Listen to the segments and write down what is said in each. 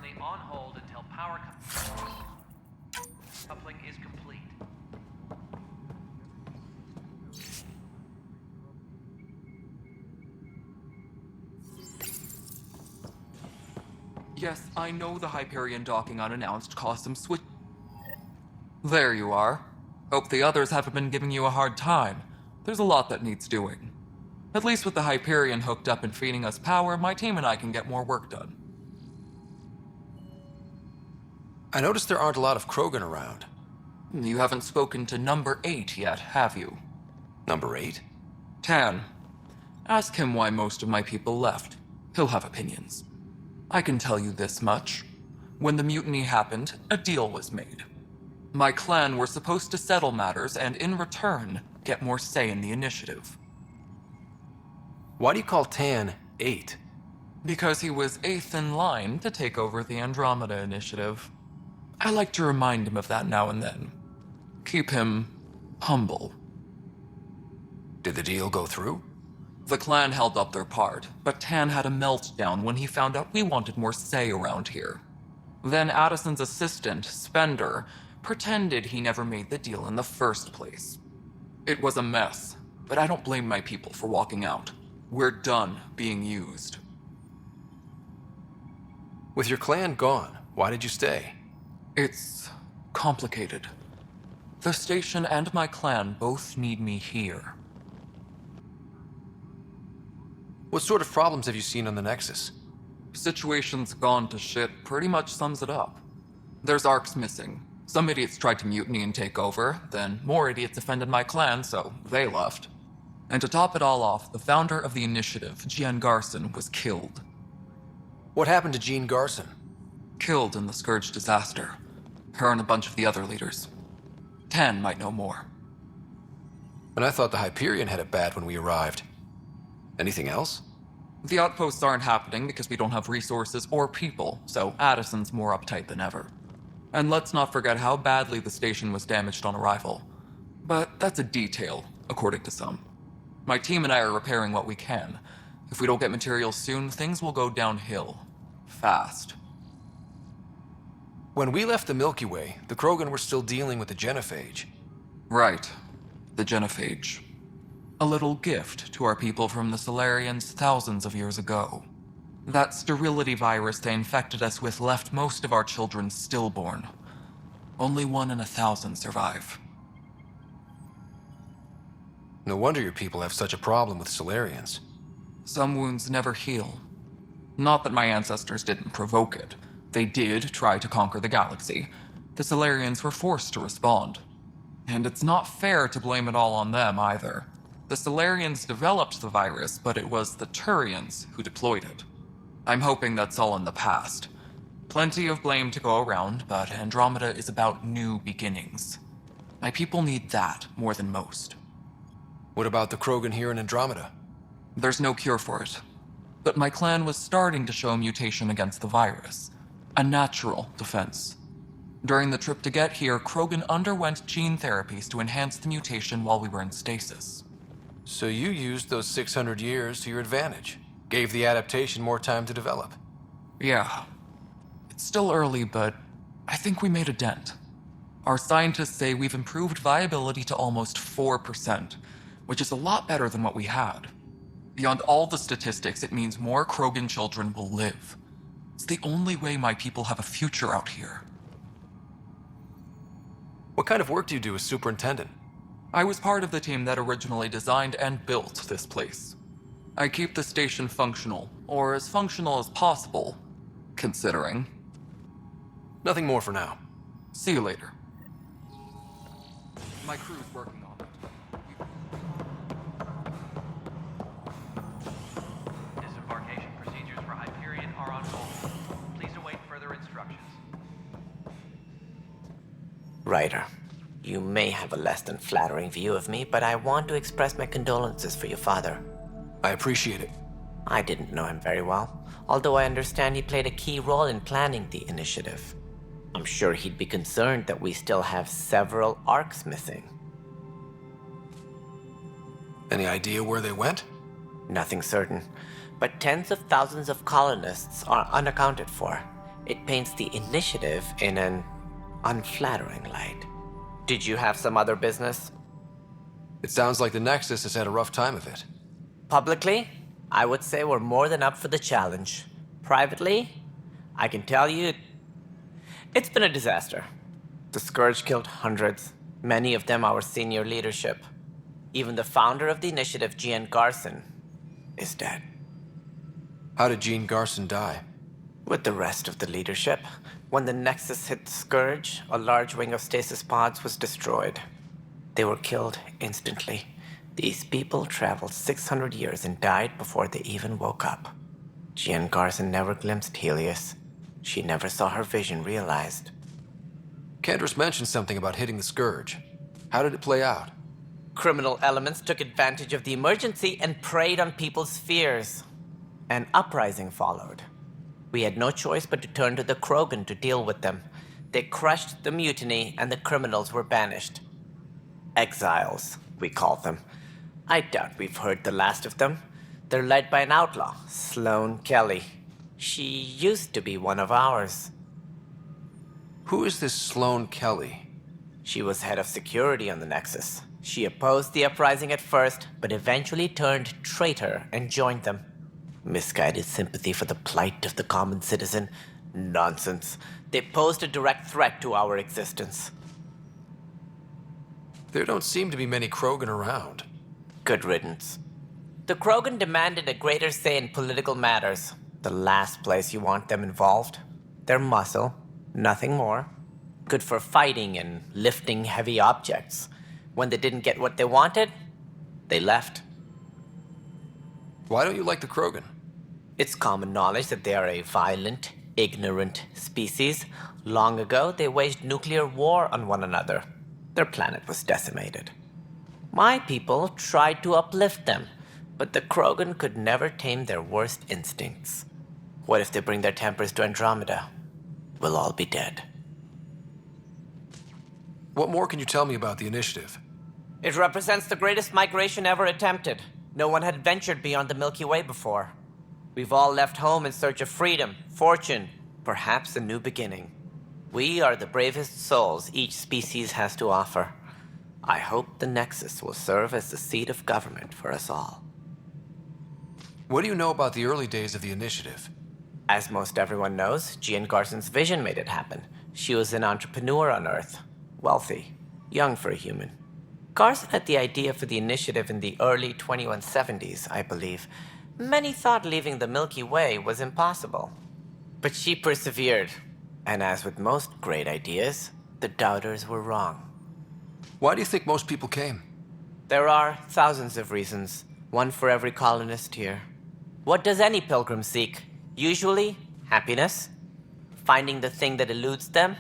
currently on hold until power coupling is complete. Yes, I know the Hyperion docking unannounced caused some switch. There you are. Hope the others haven't been giving you a hard time. There's a lot that needs doing. At least with the Hyperion hooked up and feeding us power, my team and I can get more work done. I noticed there aren't a lot of Krogan around. You haven't spoken to number 8 yet, have you? Number 8? Tan. Ask him why most of my people left. He'll have opinions. I can tell you this much. When the mutiny happened, a deal was made. My clan were supposed to settle matters and, in return, get more say in the initiative. Why do you call Tan 8? Because he was 8th in line to take over the Andromeda initiative. I like to remind him of that now and then. Keep him humble. Did the deal go through? The clan held up their part, but Tan had a meltdown when he found out we wanted more say around here. Then Addison's assistant, Spender, pretended he never made the deal in the first place. It was a mess, but I don't blame my people for walking out. We're done being used. With your clan gone, why did you stay? It's complicated. The station and my clan both need me here. What sort of problems have you seen on the Nexus? Situation's gone to shit pretty much sums it up. There's arcs missing. Some idiots tried to mutiny and take over, then more idiots offended my clan, so they left. And to top it all off, the founder of the initiative, Jean Garson, was killed. What happened to Jean Garson? Killed in the Scourge disaster. Her and a bunch of the other leaders. Tan might know more. And I thought the Hyperion had it bad when we arrived. Anything else? The outposts aren't happening because we don't have resources or people, so Addison's more uptight than ever. And let's not forget how badly the station was damaged on arrival. But that's a detail, according to some. My team and I are repairing what we can. If we don't get materials soon, things will go downhill. Fast. When we left the Milky Way, the Krogan were still dealing with the genophage. Right. The genophage. A little gift to our people from the Solarians thousands of years ago. That sterility virus they infected us with left most of our children stillborn. Only 1 in 1,000 survive. No wonder your people have such a problem with Solarians. Some wounds never heal. Not that my ancestors didn't provoke it. They did try to conquer the galaxy. The Solarians were forced to respond. And it's not fair to blame it all on them either. The Solarians developed the virus, but it was the Turians who deployed it. I'm hoping that's all in the past. Plenty of blame to go around, but Andromeda is about new beginnings. My people need that more than most. What about the Krogan here in Andromeda? There's no cure for it. But my clan was starting to show mutation against the virus. A natural defense. During the trip to get here, Krogan underwent gene therapies to enhance the mutation while we were in stasis. So you used those 600 years to your advantage. Gave the adaptation more time to develop. Yeah. It's still early, but I think we made a dent. Our scientists say we've improved viability to almost 4%, which is a lot better than what we had. Beyond all the statistics, it means more Krogan children will live. It's the only way my people have a future out here. What kind of work do you do as superintendent? I was part of the team that originally designed and built this place. I keep the station functional, or as functional as possible, considering. Nothing more for now. See you later. My crew's working on it. Disembarkation procedures for Hyperion are on hold. Please await further instructions. Ryder, you may have a less than flattering view of me, but I want to express my condolences for your father. I appreciate it. I didn't know him very well, although I understand he played a key role in planning the initiative. I'm sure he'd be concerned that we still have several arcs missing. Any idea where they went? Nothing certain, but tens of thousands of colonists are unaccounted for. It paints the initiative in an unflattering light. Did you have some other business? It sounds like the Nexus has had a rough time of it. Publicly, I would say we're more than up for the challenge. Privately, I can tell you, it's been a disaster. The Scourge killed hundreds, many of them our senior leadership. Even the founder of the initiative, Gian Garson, is dead. How did Gene Garson die? With the rest of the leadership, when the Nexus hit the Scourge, a large wing of stasis pods was destroyed. They were killed instantly. These people traveled 600 years and died before they even woke up. Gian Garson never glimpsed Helios. She never saw her vision realized. Kendris mentioned something about hitting the Scourge. How did it play out? Criminal elements took advantage of the emergency and preyed on people's fears. An uprising followed. We had no choice but to turn to the Krogan to deal with them. They crushed the mutiny and the criminals were banished. Exiles, we call them. I doubt we've heard the last of them. They're led by an outlaw, Sloane Kelly. She used to be one of ours. Who is this Sloane Kelly? She was head of security on the Nexus. She opposed the uprising at first, but eventually turned traitor and joined them. Misguided sympathy for the plight of the common citizen? Nonsense. They posed a direct threat to our existence. There don't seem to be many Krogan around. Good riddance. The Krogan demanded a greater say in political matters. The last place you want them involved. They're muscle, nothing more. Good for fighting and lifting heavy objects. When they didn't get what they wanted, they left. Why don't you like the Krogan? It's common knowledge that they are a violent, ignorant species. Long ago, they waged nuclear war on one another. Their planet was decimated. My people tried to uplift them, but the Krogan could never tame their worst instincts. What if they bring their tempers to Andromeda? We'll all be dead. What more can you tell me about the initiative? It represents the greatest migration ever attempted. No one had ventured beyond the Milky Way before. We've all left home in search of freedom, fortune, perhaps a new beginning. We are the bravest souls each species has to offer. I hope the Nexus will serve as the seat of government for us all. What do you know about the early days of the initiative? As most everyone knows, Gian Garson's vision made it happen. She was an entrepreneur on Earth. Wealthy. Young for a human. Garson had the idea for the initiative in the early 2170s, I believe. Many thought leaving the Milky Way was impossible. But she persevered. And as with most great ideas, the doubters were wrong. Why do you think most people came? There are thousands of reasons, one for every colonist here. What does any pilgrim seek? Usually, happiness. Finding the thing that eludes them,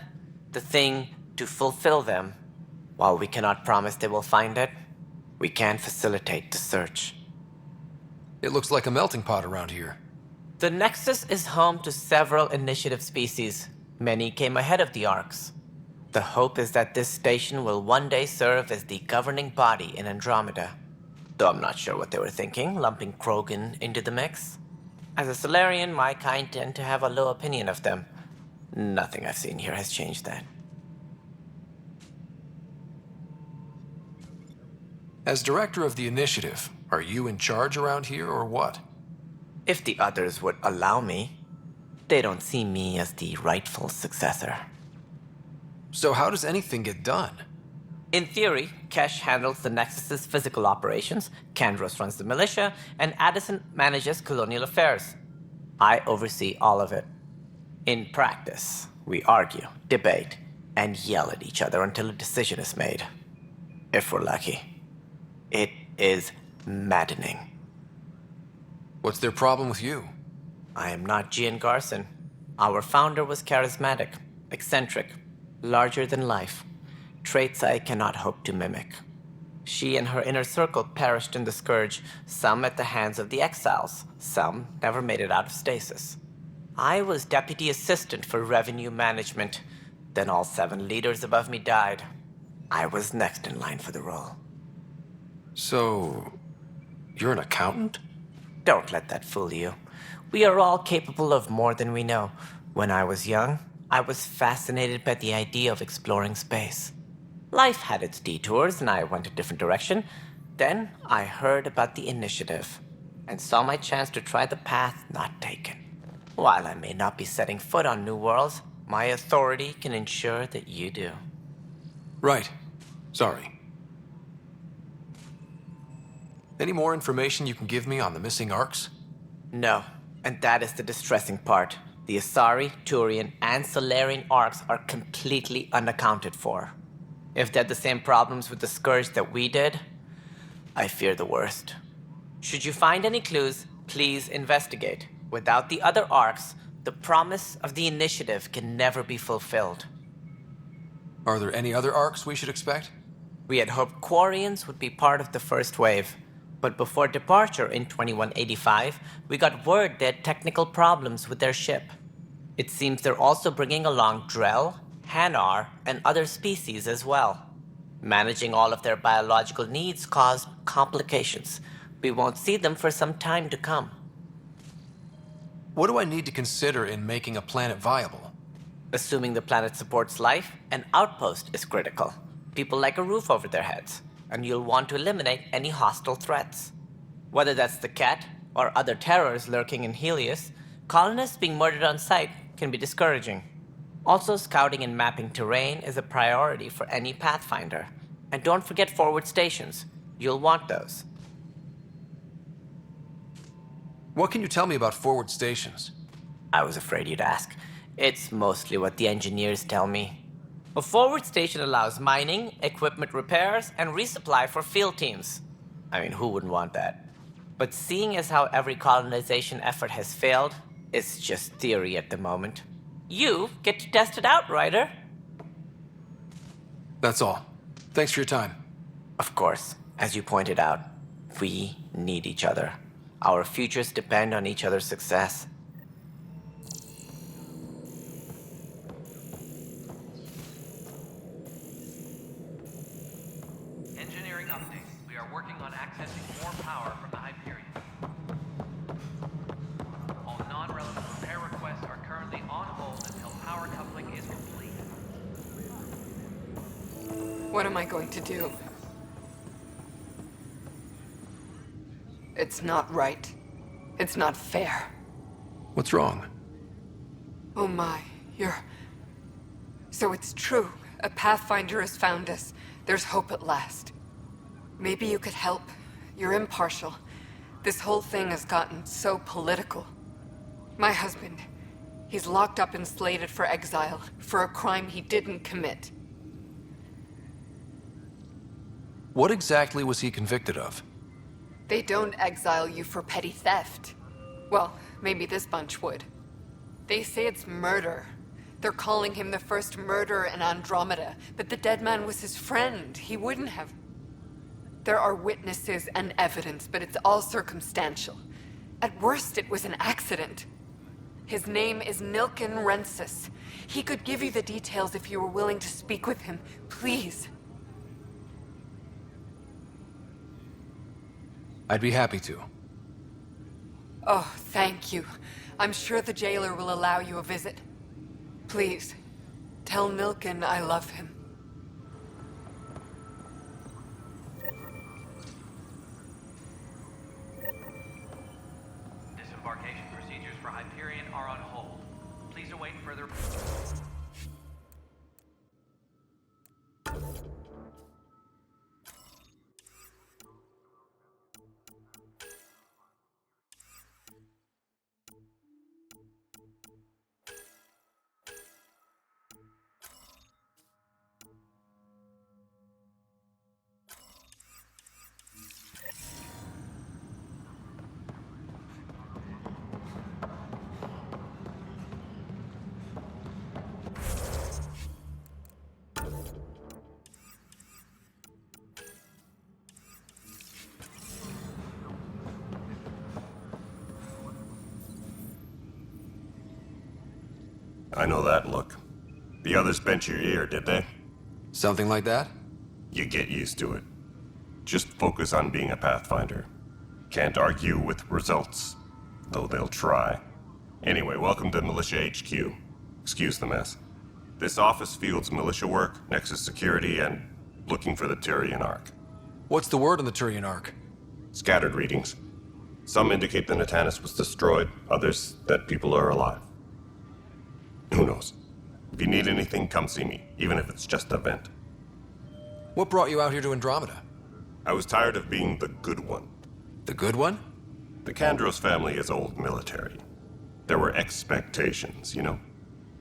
the thing to fulfill them. While we cannot promise they will find it, we can facilitate the search. It looks like a melting pot around here. The Nexus is home to several initiative species. Many came ahead of the Arks. The hope is that this station will one day serve as the governing body in Andromeda. Though I'm not sure what they were thinking, lumping Krogan into the mix. As a Solarian, my kind tend to have a low opinion of them. Nothing I've seen here has changed that. As director of the initiative, are you in charge around here or what? If the others would allow me, they don't see me as the rightful successor. So how does anything get done? In theory, Kesh handles the Nexus's physical operations, Kandros runs the militia, and Addison manages colonial affairs. I oversee all of it. In practice, we argue, debate, and yell at each other until a decision is made. If we're lucky. It is maddening. What's their problem with you? I am not Gian Garson. Our founder was charismatic, eccentric, larger than life. Traits I cannot hope to mimic. She and her inner circle perished in the Scourge, some at the hands of the exiles, some never made it out of stasis. I was deputy assistant for revenue management. Then all 7 leaders above me died. I was next in line for the role. So, you're an accountant? Don't let that fool you. We are all capable of more than we know. When I was young, I was fascinated by the idea of exploring space. Life had its detours and I went a different direction. Then I heard about the initiative and saw my chance to try the path not taken. While I may not be setting foot on new worlds, my authority can ensure that you do. Right. Sorry. Any more information you can give me on the missing arcs? No, and that is the distressing part. The Asari, Turian, and Solarian arcs are completely unaccounted for. If they had the same problems with the Scourge that we did, I fear the worst. Should you find any clues, please investigate. Without the other arcs, the promise of the initiative can never be fulfilled. Are there any other arcs we should expect? We had hoped Quarians would be part of the first wave, but before departure in 2185, we got word they had technical problems with their ship. It seems they're also bringing along Drell, Hanar, and other species as well. Managing all of their biological needs caused complications. We won't see them for some time to come. What do I need to consider in making a planet viable? Assuming the planet supports life, an outpost is critical. People like a roof over their heads, and you'll want to eliminate any hostile threats. Whether that's the cat or other terrors lurking in Helios, colonists being murdered on sight can be discouraging. Also, scouting and mapping terrain is a priority for any Pathfinder. And don't forget forward stations. You'll want those. What can you tell me about forward stations? I was afraid you'd ask. It's mostly what the engineers tell me. A forward station allows mining, equipment repairs, and resupply for field teams. I mean, who wouldn't want that? But seeing as how every colonization effort has failed, it's just theory at the moment. You get to test it out, Ryder. That's all. Thanks for your time. Of course, as you pointed out, we need each other. Our futures depend on each other's success. Engineering update. We are working on accessing more power from the Hyperion. All non-relevant repair requests are currently on hold until power coupling is complete. What am I going to do? It's not right. It's not fair. What's wrong? Oh my, So it's true. A Pathfinder has found us. There's hope at last. Maybe you could help. You're impartial. This whole thing has gotten so political. My husband, he's locked up and slated for exile for a crime he didn't commit. What exactly was he convicted of? They don't exile you for petty theft. Well, maybe this bunch would. They say it's murder. They're calling him the first murderer in Andromeda, but the dead man was his friend. He wouldn't have. There are witnesses and evidence, but it's all circumstantial. At worst, it was an accident. His name is Nilken Rensis. He could give you the details if you were willing to speak with him. Please. I'd be happy to. Oh, thank you. I'm sure the jailer will allow you a visit. Please, tell Nilken I love him. Disembarkation procedures for Hyperion are on hold. Please await further... I know that look. The others bent your ear, did they? Something like that? You get used to it. Just focus on being a Pathfinder. Can't argue with results, though they'll try. Anyway, welcome to Militia HQ. Excuse the mess. This office fields militia work, Nexus security, and looking for the Tyrian Ark. What's the word on the Turian Ark? Scattered readings. Some indicate the Natanus was destroyed, others that people are alive. Who knows? If you need anything, come see me, even if it's just a vent. What brought you out here to Andromeda? I was tired of being the good one. The good one? The Kandros family is old military. There were expectations, you know?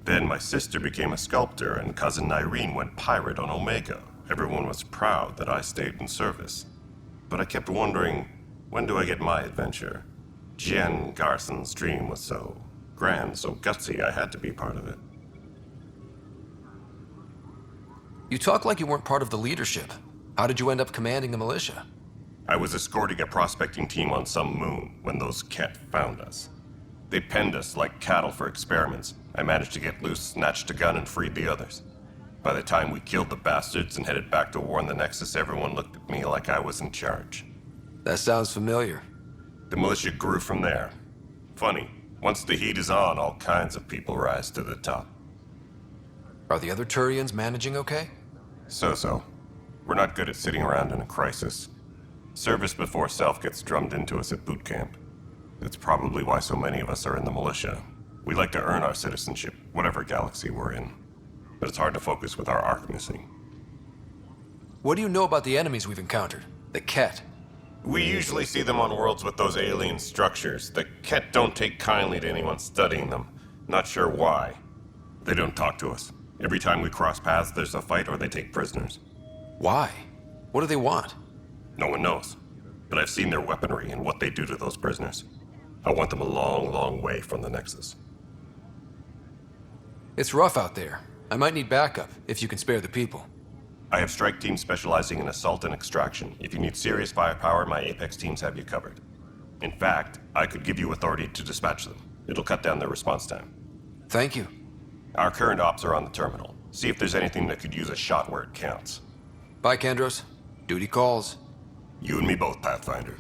Then my sister became a sculptor and cousin Irene went pirate on Omega. Everyone was proud that I stayed in service. But I kept wondering, when do I get my adventure? Jen Garson's dream was so grand, so gutsy, I had to be part of it. You talk like you weren't part of the leadership. How did you end up commanding the militia? I was escorting a prospecting team on some moon when those Ket found us. They penned us like cattle for experiments. I managed to get loose, snatched a gun, and freed the others. By the time we killed the bastards and headed back to warn the Nexus, everyone looked at me like I was in charge. That sounds familiar. The militia grew from there. Funny, once the heat is on, all kinds of people rise to the top. Are the other Turians managing okay? So. We're not good at sitting around in a crisis. Service before self gets drummed into us at boot camp. That's probably why so many of us are in the militia. We like to earn our citizenship, whatever galaxy we're in. But it's hard to focus with our arc missing. What do you know about the enemies we've encountered? The Ket? We usually see them on worlds with those alien structures. The Ket don't take kindly to anyone studying them. Not sure why. They don't talk to us. Every time we cross paths, there's a fight or they take prisoners. Why? What do they want? No one knows. But I've seen their weaponry and what they do to those prisoners. I want them a long, long way from the Nexus. It's rough out there. I might need backup, if you can spare the people. I have strike teams specializing in assault and extraction. If you need serious firepower, my Apex teams have you covered. In fact, I could give you authority to dispatch them. It'll cut down their response time. Thank you. Our current ops are on the terminal. See if there's anything that could use a shot where it counts. Bye, Kandros. Duty calls. You and me both, Pathfinder.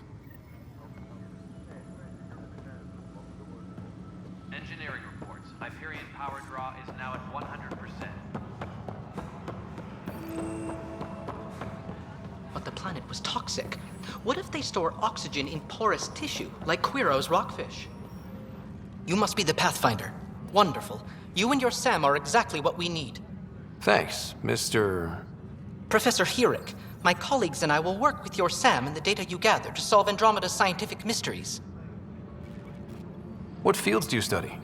Engineering reports. Hyperion power draw is now at 100%. But the planet was toxic. What if they store oxygen in porous tissue, like Quiro's rockfish? You must be the Pathfinder. Wonderful. You and your Sam are exactly what we need. Thanks, Mr. Professor Herrick, my colleagues and I will work with your Sam and the data you gather to solve Andromeda's scientific mysteries. What fields do you study?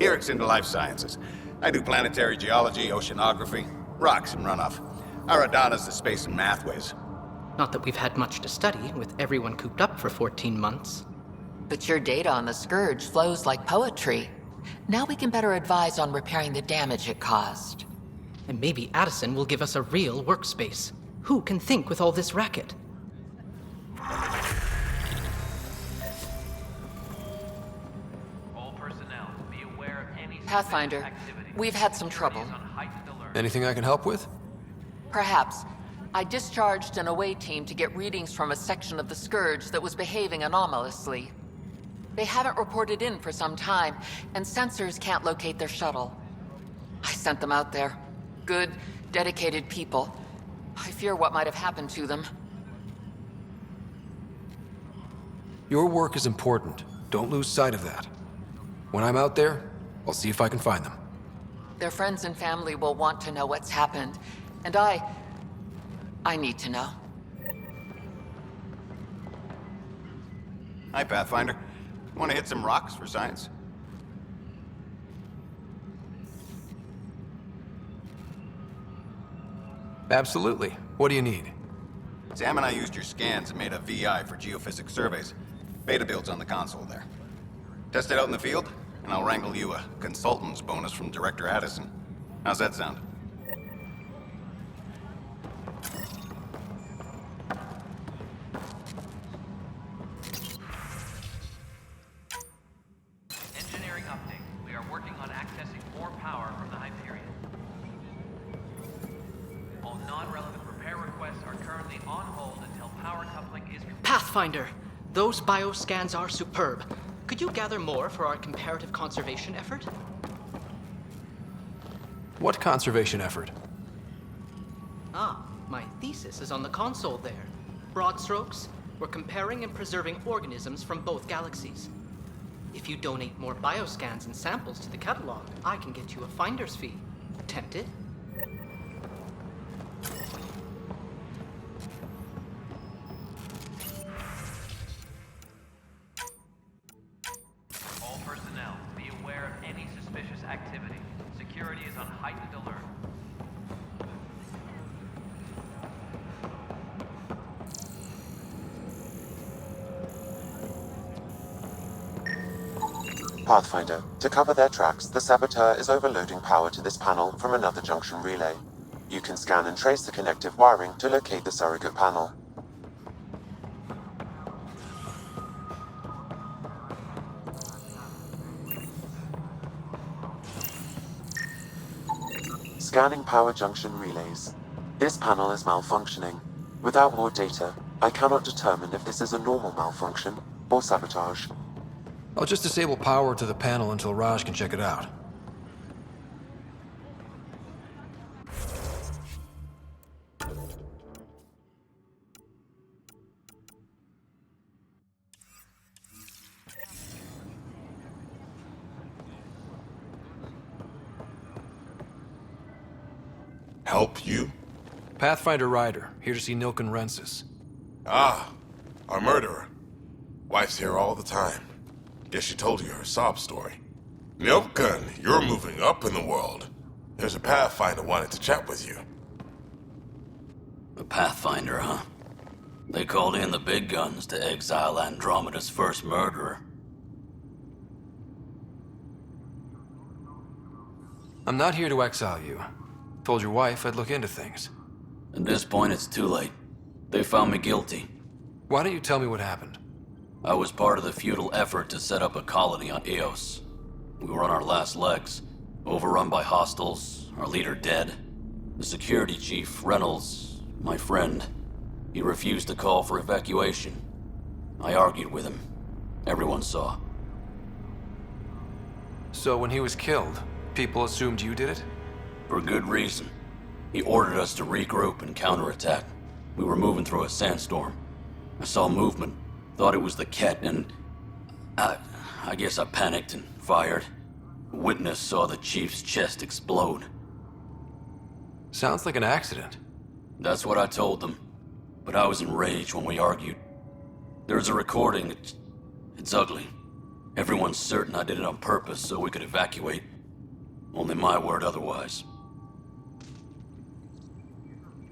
Eric's into life sciences. I do planetary geology, oceanography, rocks and runoff. Aradana's the space and math whiz. Not that we've had much to study, with everyone cooped up for 14 months. But your data on the Scourge flows like poetry. Now we can better advise on repairing the damage it caused. And maybe Addison will give us a real workspace. Who can think with all this racket? All personnel, be aware of any Pathfinder, suspicious activity. we've had some trouble. Is on heightened alert. Anything I can help with? Perhaps. I discharged an away team to get readings from a section of the Scourge that was behaving anomalously. They haven't reported in for some time, and sensors can't locate their shuttle. I sent them out there. Good, dedicated people. I fear what might have happened to them. Your work is important. Don't lose sight of that. When I'm out there, I'll see if I can find them. Their friends and family will want to know what's happened, and I need to know. Hi, Pathfinder. Want to hit some rocks for science? Absolutely. What do you need? Sam and I used your scans and made a VI for geophysics surveys. Beta builds on the console there. Test it out in the field, and I'll wrangle you a consultant's bonus from Director Addison. How's that sound? Engineering update. We are working on accessing more power from the Hyperion. All non-relevant repair requests are currently on hold until power coupling is complete. Pathfinder, those bioscans are superb. Could you gather more for our comparative conservation effort? What conservation effort? Ah, my thesis is on the console there. Broad strokes, we're comparing and preserving organisms from both galaxies. If you donate more bioscans and samples to the catalog, I can get you a finder's fee. Tempted? All personnel, be aware of any suspicious activity. Security is on heightened alert. Pathfinder, to cover their tracks, the saboteur is overloading power to this panel from another junction relay. You can scan and trace the connective wiring to locate the surrogate panel. Scanning power junction relays. This panel is malfunctioning. Without more data, I cannot determine if this is a normal malfunction or sabotage. I'll just disable power to the panel until Raj can check it out. Help you? Pathfinder Ryder, here to see Nilken Rensis. Ah, our murderer. Wife's here all the time. Guess she told you her sob story. Nilken, you're moving up in the world. There's a Pathfinder wanting to chat with you. A Pathfinder, huh? They called in the big guns to exile Andromeda's first murderer. I'm not here to exile you. Told your wife I'd look into things. At this point, it's too late. They found me guilty. Why don't you tell me what happened? I was part of the futile effort to set up a colony on Eos. We were on our last legs, overrun by hostiles, our leader dead. The security chief, Reynolds, my friend, he refused to call for evacuation. I argued with him. Everyone saw. So when he was killed, people assumed you did it? For good reason. He ordered us to regroup and counterattack. We were moving through a sandstorm. I saw movement, thought it was the Ket, and I guess I panicked and fired. A witness saw the chief's chest explode. Sounds like an accident. That's what I told them, but I was enraged when we argued. There's a recording. It's ugly. Everyone's certain I did it on purpose so we could evacuate. Only my word otherwise.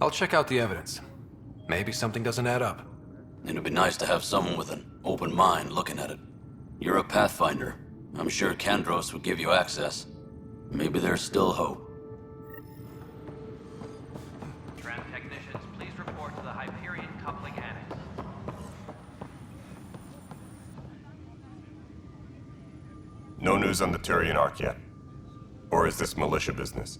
I'll check out the evidence. Maybe something doesn't add up. It'd be nice to have someone with an open mind looking at it. You're a Pathfinder. I'm sure Kandros would give you access. Maybe there's still hope. Tram technicians, please report to the Hyperion Coupling Annex. No news on the Turian Ark yet? Or is this militia business?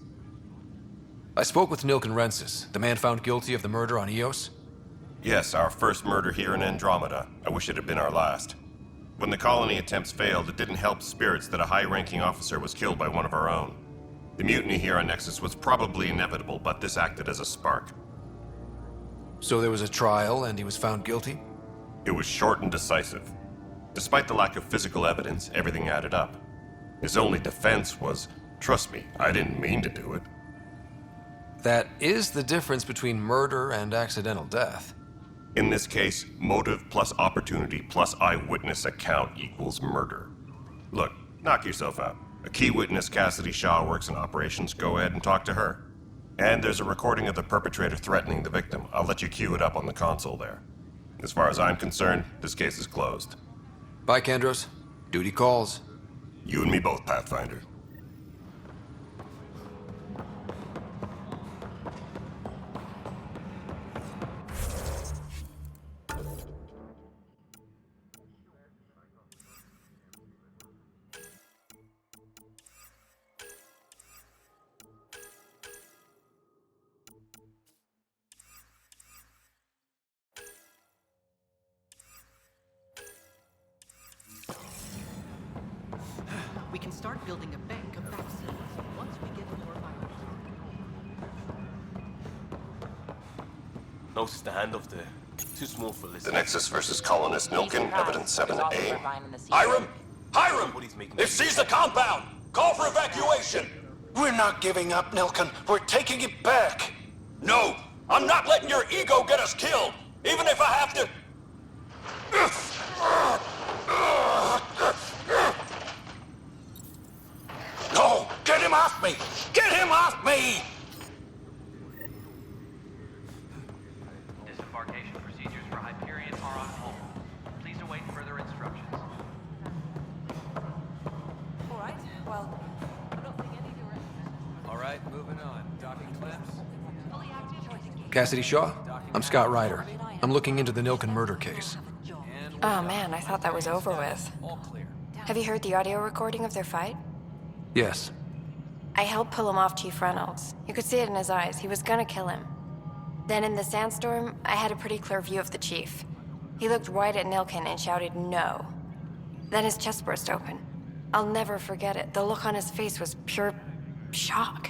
I spoke with Nilken Rensis, the man found guilty of the murder on Eos. Yes, our first murder here in Andromeda. I wish it had been our last. When the colony attempts failed, it didn't help spirits that a high-ranking officer was killed by one of our own. The mutiny here on Nexus was probably inevitable, but this acted as a spark. So there was a trial and he was found guilty? It was short and decisive. Despite the lack of physical evidence, everything added up. His only defense was, "Trust me, I didn't mean to do it." That is the difference between murder and accidental death. In this case, motive plus opportunity plus eyewitness account equals murder. Look, knock yourself out. A key witness, Cassidy Shaw, works in operations. Go ahead and talk to her. And there's a recording of the perpetrator threatening the victim. I'll let you cue it up on the console there. As far as I'm concerned, this case is closed. Bye, Kandros. Duty calls. You and me both, Pathfinder. We can start building a bank of vaccines once we get more viruses. No standoff there. Too small for this. The Nexus versus colonist Milken, evidence 7A. Hiram! Hiram! They've seized the compound! Call for evacuation! We're not giving up, Nilken. We're taking it back. No! I'm not letting your ego get us killed! Even if I have to... No! Get him off me! Get him off me! Disembarkation procedures for Hyperion are on hold. Please await further instructions. All right, well, I don't think any direction. All right, moving on. Docking clamps. Cassidy Shaw? I'm Scott Ryder. I'm looking into the Nilken murder case. Oh man, I thought that was over with. All clear. Have you heard the audio recording of their fight? Yes. I helped pull him off Chief Reynolds. You could see it in his eyes. He was gonna kill him. Then in the sandstorm, I had a pretty clear view of the chief. He looked right at Nilken and shouted no. Then his chest burst open. I'll never forget it. The look on his face was pure shock.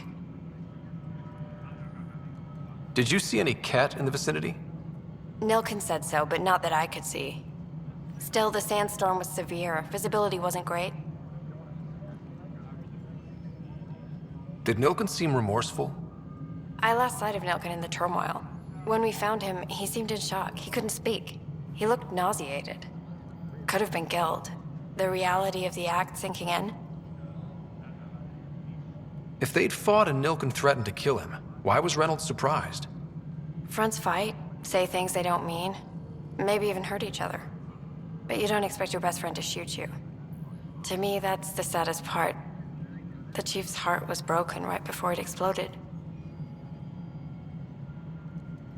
Did you see any cat in the vicinity? Nilken said so, but not that I could see. Still, the sandstorm was severe. Visibility wasn't great. Did Nilken seem remorseful? I lost sight of Nilken in the turmoil. When we found him, he seemed in shock. He couldn't speak. He looked nauseated. Could have been killed. The reality of the act sinking in. If they'd fought and Nilken threatened to kill him, why was Reynolds surprised? Fronts fight, say things they don't mean, maybe even hurt each other. But you don't expect your best friend to shoot you. To me, that's the saddest part. The chief's heart was broken right before it exploded.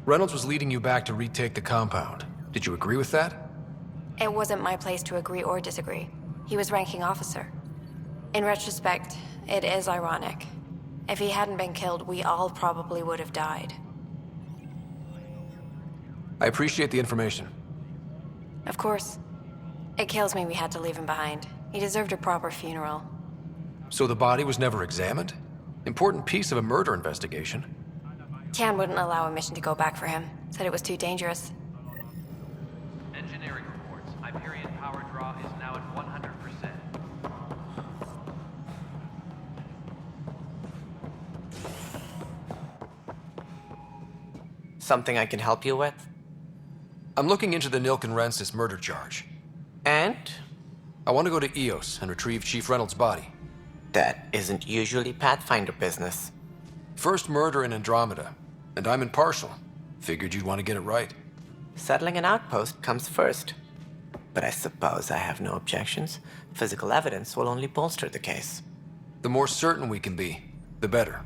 Reynolds was leading you back to retake the compound. Did you agree with that? It wasn't my place to agree or disagree. He was ranking officer. In retrospect, it is ironic. If he hadn't been killed, we all probably would have died. I appreciate the information. Of course. It kills me we had to leave him behind. He deserved a proper funeral. So the body was never examined? Important piece of a murder investigation. Tian wouldn't allow a mission to go back for him. Said it was too dangerous. Engineering reports. Hyperion power draw is now at 100%. Something I can help you with? I'm looking into the Nilken Rensis murder charge. And? I want to go to EOS and retrieve Chief Reynolds' body. That isn't usually Pathfinder business. First murder in Andromeda, and I'm impartial. Figured you'd want to get it right. Settling an outpost comes first. But I suppose I have no objections. Physical evidence will only bolster the case. The more certain we can be, the better.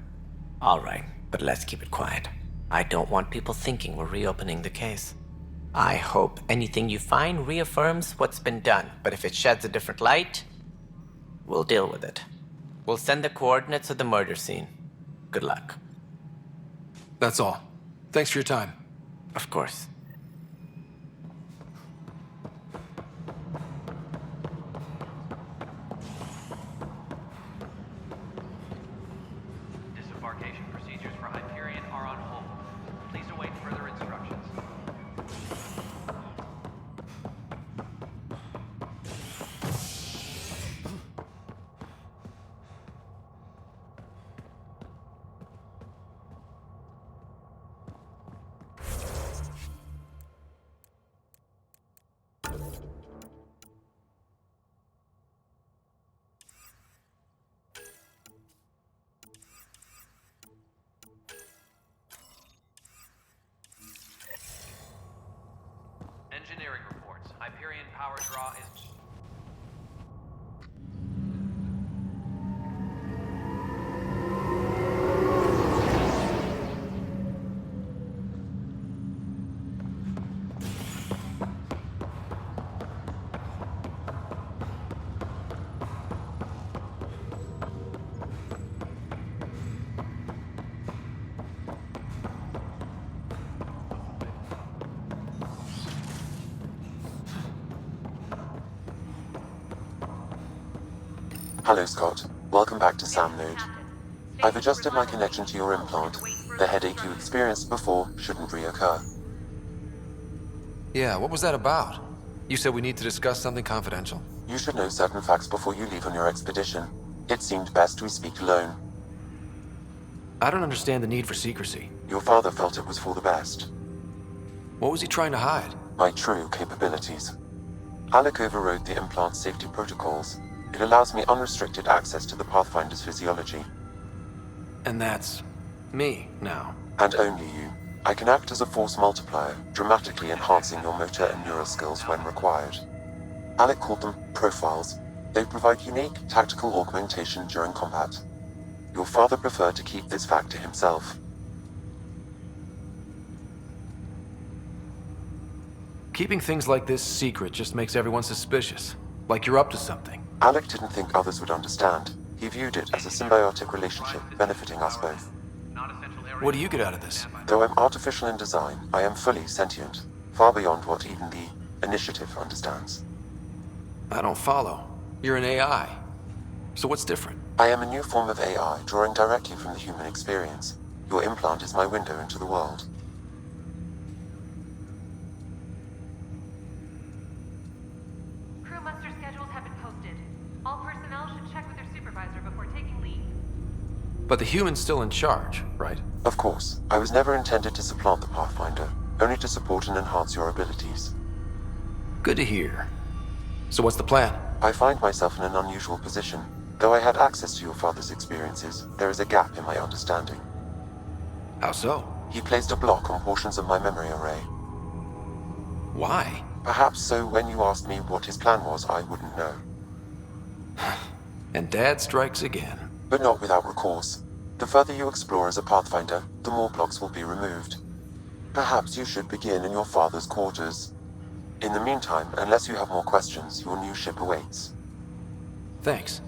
All right, but let's keep it quiet. I don't want people thinking we're reopening the case. I hope anything you find reaffirms what's been done, but if it sheds a different light, we'll deal with it. We'll send the coordinates of the murder scene. Good luck. That's all. Thanks for your time. Of course. Disembarkation procedures for Hyperion are on hold. Please await further instructions. Engineering reports. Hyperion power draw is... Hello, Scott. Welcome back to Sam Node. I've adjusted my connection to your implant. The headache you experienced before shouldn't reoccur. Yeah, what was that about? You said we need to discuss something confidential. You should know certain facts before you leave on your expedition. It seemed best we speak alone. I don't understand the need for secrecy. Your father felt it was for the best. What was he trying to hide? My true capabilities. Alec overrode the implant safety protocols. It allows me unrestricted access to the Pathfinder's physiology. And that's me now. And only you. I can act as a force multiplier, dramatically enhancing your motor and neural skills when required. Alec called them profiles. They provide unique tactical augmentation during combat. Your father preferred to keep this fact to himself. Keeping things like this secret just makes everyone suspicious. Like you're up to something. Alec didn't think others would understand. He viewed it as a symbiotic relationship benefiting us both. What do you get out of this? Though I'm artificial in design, I am fully sentient, far beyond what even the Initiative understands. I don't follow. You're an AI. So what's different? I am a new form of AI, drawing directly from the human experience. Your implant is my window into the world. Crew muster schedules have been posted. All personnel should check with their supervisor before taking leave. But the human's still in charge, right? Of course. I was never intended to supplant the Pathfinder, only to support and enhance your abilities. Good to hear. So what's the plan? I find myself in an unusual position. Though I had access to your father's experiences, there is a gap in my understanding. How so? He placed a block on portions of my memory array. Why? Perhaps so when you asked me what his plan was, I wouldn't know. And Dad strikes again. But not without recourse. The further you explore as a Pathfinder, the more blocks will be removed. Perhaps you should begin in your father's quarters. In the meantime, unless you have more questions, your new ship awaits. Thanks.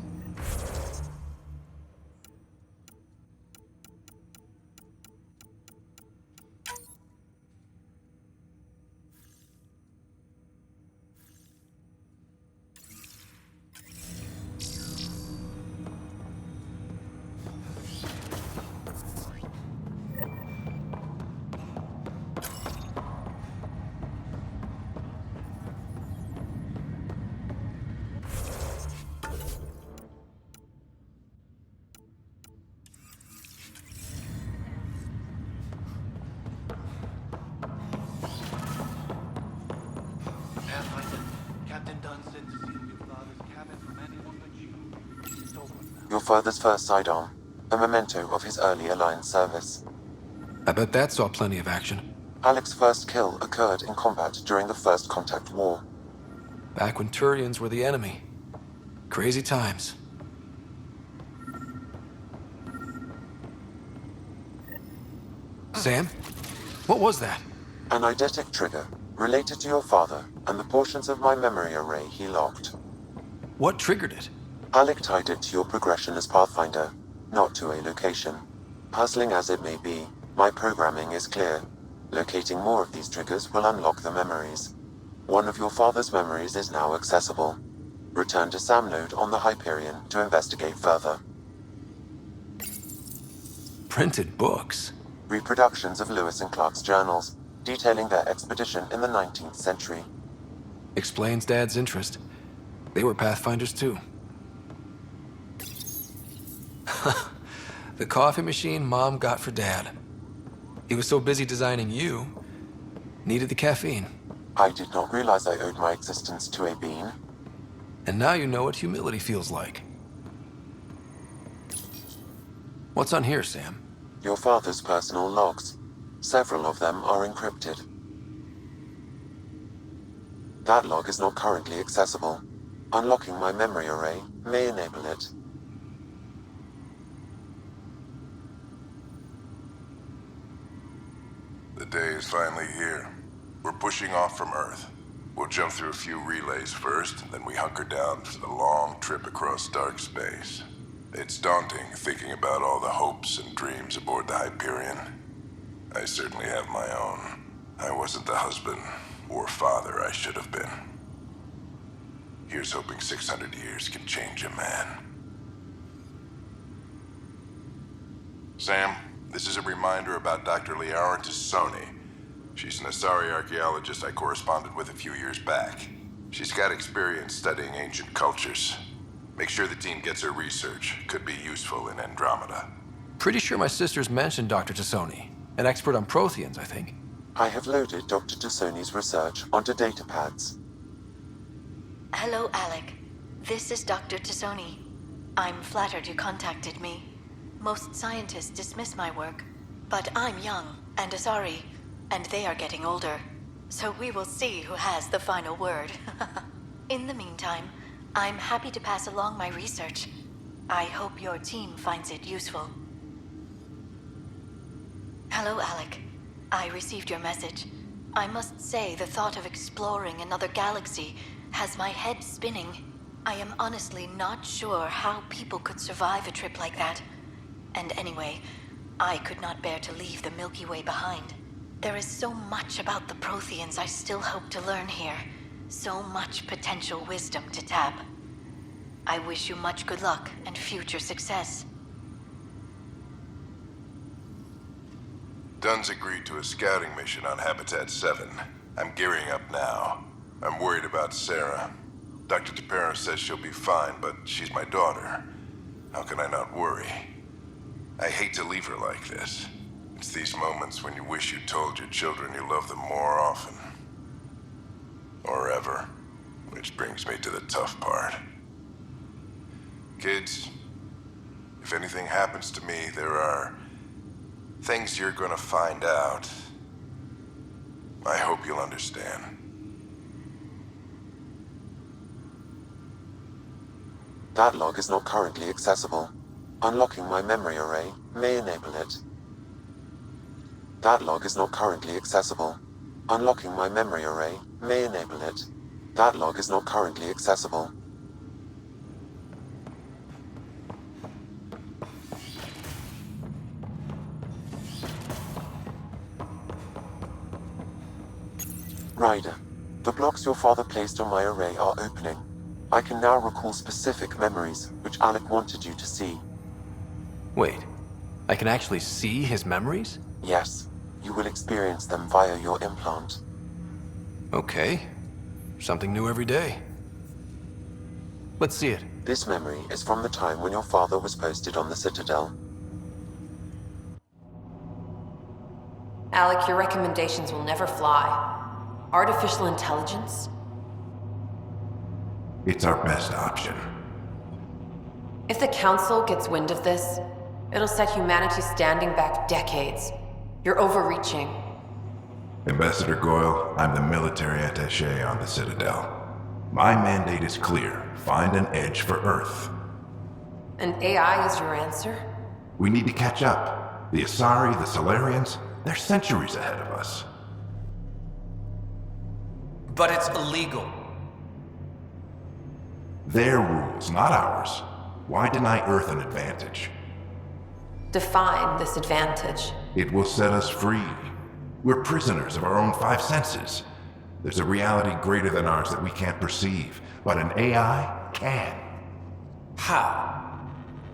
Your father's first sidearm, a memento of his early Alliance service. I bet that saw plenty of action. Alec's first kill occurred in combat during the First Contact War. Back when Turians were the enemy. Crazy times. Sam? What was that? An eidetic trigger, related to your father and the portions of my memory array he locked. What triggered it? Alec tied it to your progression as Pathfinder, not to a location. Puzzling as it may be, my programming is clear. Locating more of these triggers will unlock the memories. One of your father's memories is now accessible. Return to Sam Node on the Hyperion to investigate further. Printed books? Reproductions of Lewis and Clark's journals, detailing their expedition in the 19th century. Explains Dad's interest. They were Pathfinders too. The coffee machine Mom got for Dad. He was so busy designing you, needed the caffeine. I did not realize I owed my existence to a bean. And now you know what humility feels like. What's on here, Sam? Your father's personal logs. Several of them are encrypted. That log is not currently accessible. Unlocking my memory array may enable it. The day is finally here. We're pushing off from Earth. We'll jump through a few relays first, then we hunker down for the long trip across dark space. It's daunting thinking about all the hopes and dreams aboard the Hyperion. I certainly have my own. I wasn't the husband or father I should have been. Here's hoping 600 years can change a man. Sam, this is a reminder about Dr. Liara to Sony. She's an Asari archaeologist I corresponded with a few years back. She's got experience studying ancient cultures. Make sure the team gets her research. Could be useful in Andromeda. Pretty sure my sister's mentioned Dr. Tassoni. An expert on Protheans, I think. I have loaded Dr. Tassoni's research onto datapads. Hello, Alec. This is Dr. Tassoni. I'm flattered you contacted me. Most scientists dismiss my work, but I'm young and Asari, and they are getting older. So we will see who has the final word. In the meantime, I'm happy to pass along my research. I hope your team finds it useful. Hello, Alec. I received your message. I must say the thought of exploring another galaxy has my head spinning. I am honestly not sure how people could survive a trip like that. And anyway, I could not bear to leave the Milky Way behind. There is so much about the Protheans I still hope to learn here. So much potential wisdom to tap. I wish you much good luck and future success. Dunn's agreed to a scouting mission on Habitat 7. I'm gearing up now. I'm worried about Sarah. Dr. Tapero says she'll be fine, but she's my daughter. How can I not worry? I hate to leave her like this. It's these moments when you wish you told your children you love them more often. Or ever. Which brings me to the tough part. Kids, if anything happens to me, there are things you're gonna find out. I hope you'll understand. That log is not currently accessible. Unlocking my memory array may enable it. That log is not currently accessible. Unlocking my memory array may enable it. That log is not currently accessible. Ryder, the blocks your father placed on my array are opening. I can now recall specific memories, which Alec wanted you to see. Wait, I can actually see his memories? Yes, you will experience them via your implant. Okay. Something new every day. Let's see it. This memory is from the time when your father was posted on the Citadel. Alec, your recommendations will never fly. Artificial intelligence? It's our best option. If the Council gets wind of this, it'll set humanity standing back decades. You're overreaching. Ambassador Goyle, I'm the military attaché on the Citadel. My mandate is clear. Find an edge for Earth. And AI is your answer? We need to catch up. The Asari, the Solarians, they're centuries ahead of us. But it's illegal. Their rules, not ours. Why deny Earth an advantage? Define this advantage. It will set us free. We're prisoners of our own five senses. There's a reality greater than ours that we can't perceive, but an AI can. How?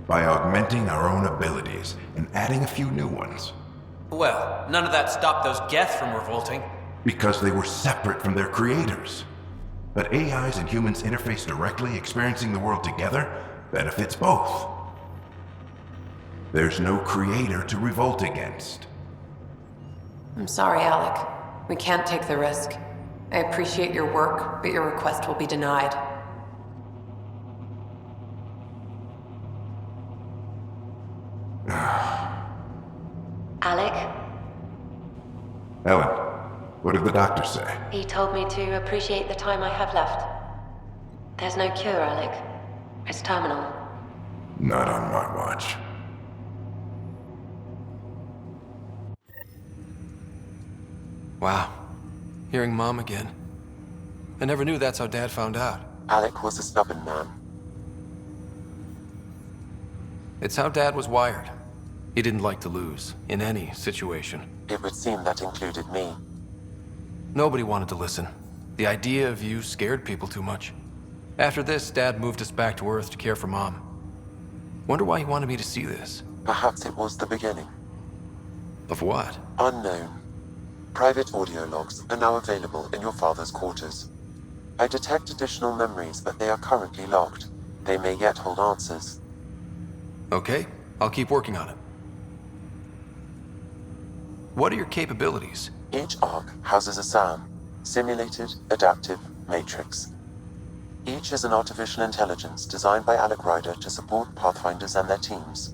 By augmenting our own abilities and adding a few new ones. Well, none of that stopped those Geth from revolting. Because they were separate from their creators. But AIs and humans interface directly, experiencing the world together, benefits both. There's no creator to revolt against. I'm sorry, Alec. We can't take the risk. I appreciate your work, but your request will be denied. Alec? Ellen, what did the doctor say? He told me to appreciate the time I have left. There's no cure, Alec. It's terminal. Not on my watch. Wow. Hearing Mom again. I never knew that's how Dad found out. Alec was a stubborn man. It's how Dad was wired. He didn't like to lose, in any situation. It would seem that included me. Nobody wanted to listen. The idea of you scared people too much. After this, Dad moved us back to Earth to care for Mom. Wonder why he wanted me to see this. Perhaps it was the beginning. Of what? Unknown. Private audio logs are now available in your father's quarters. I detect additional memories, but they are currently locked. They may yet hold answers. Okay, I'll keep working on it. What are your capabilities? Each arc houses a SAM, Simulated Adaptive Matrix. Each is an artificial intelligence designed by Alec Ryder to support Pathfinders and their teams.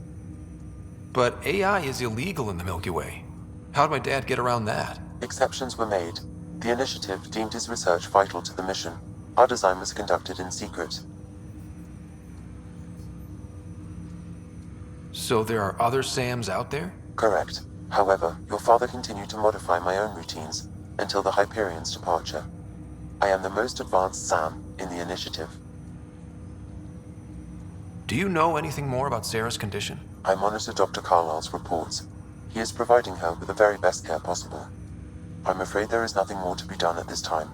But AI is illegal in the Milky Way. How'd my dad get around that? Exceptions were made. The initiative deemed his research vital to the mission. Our design was conducted in secret. So there are other SAMs out there? Correct. However, your father continued to modify my own routines until the Hyperion's departure. I am the most advanced SAM in the initiative. Do you know anything more about Sarah's condition? I monitor Dr. Carlisle's reports. He is providing her with the very best care possible. I'm afraid there is nothing more to be done at this time.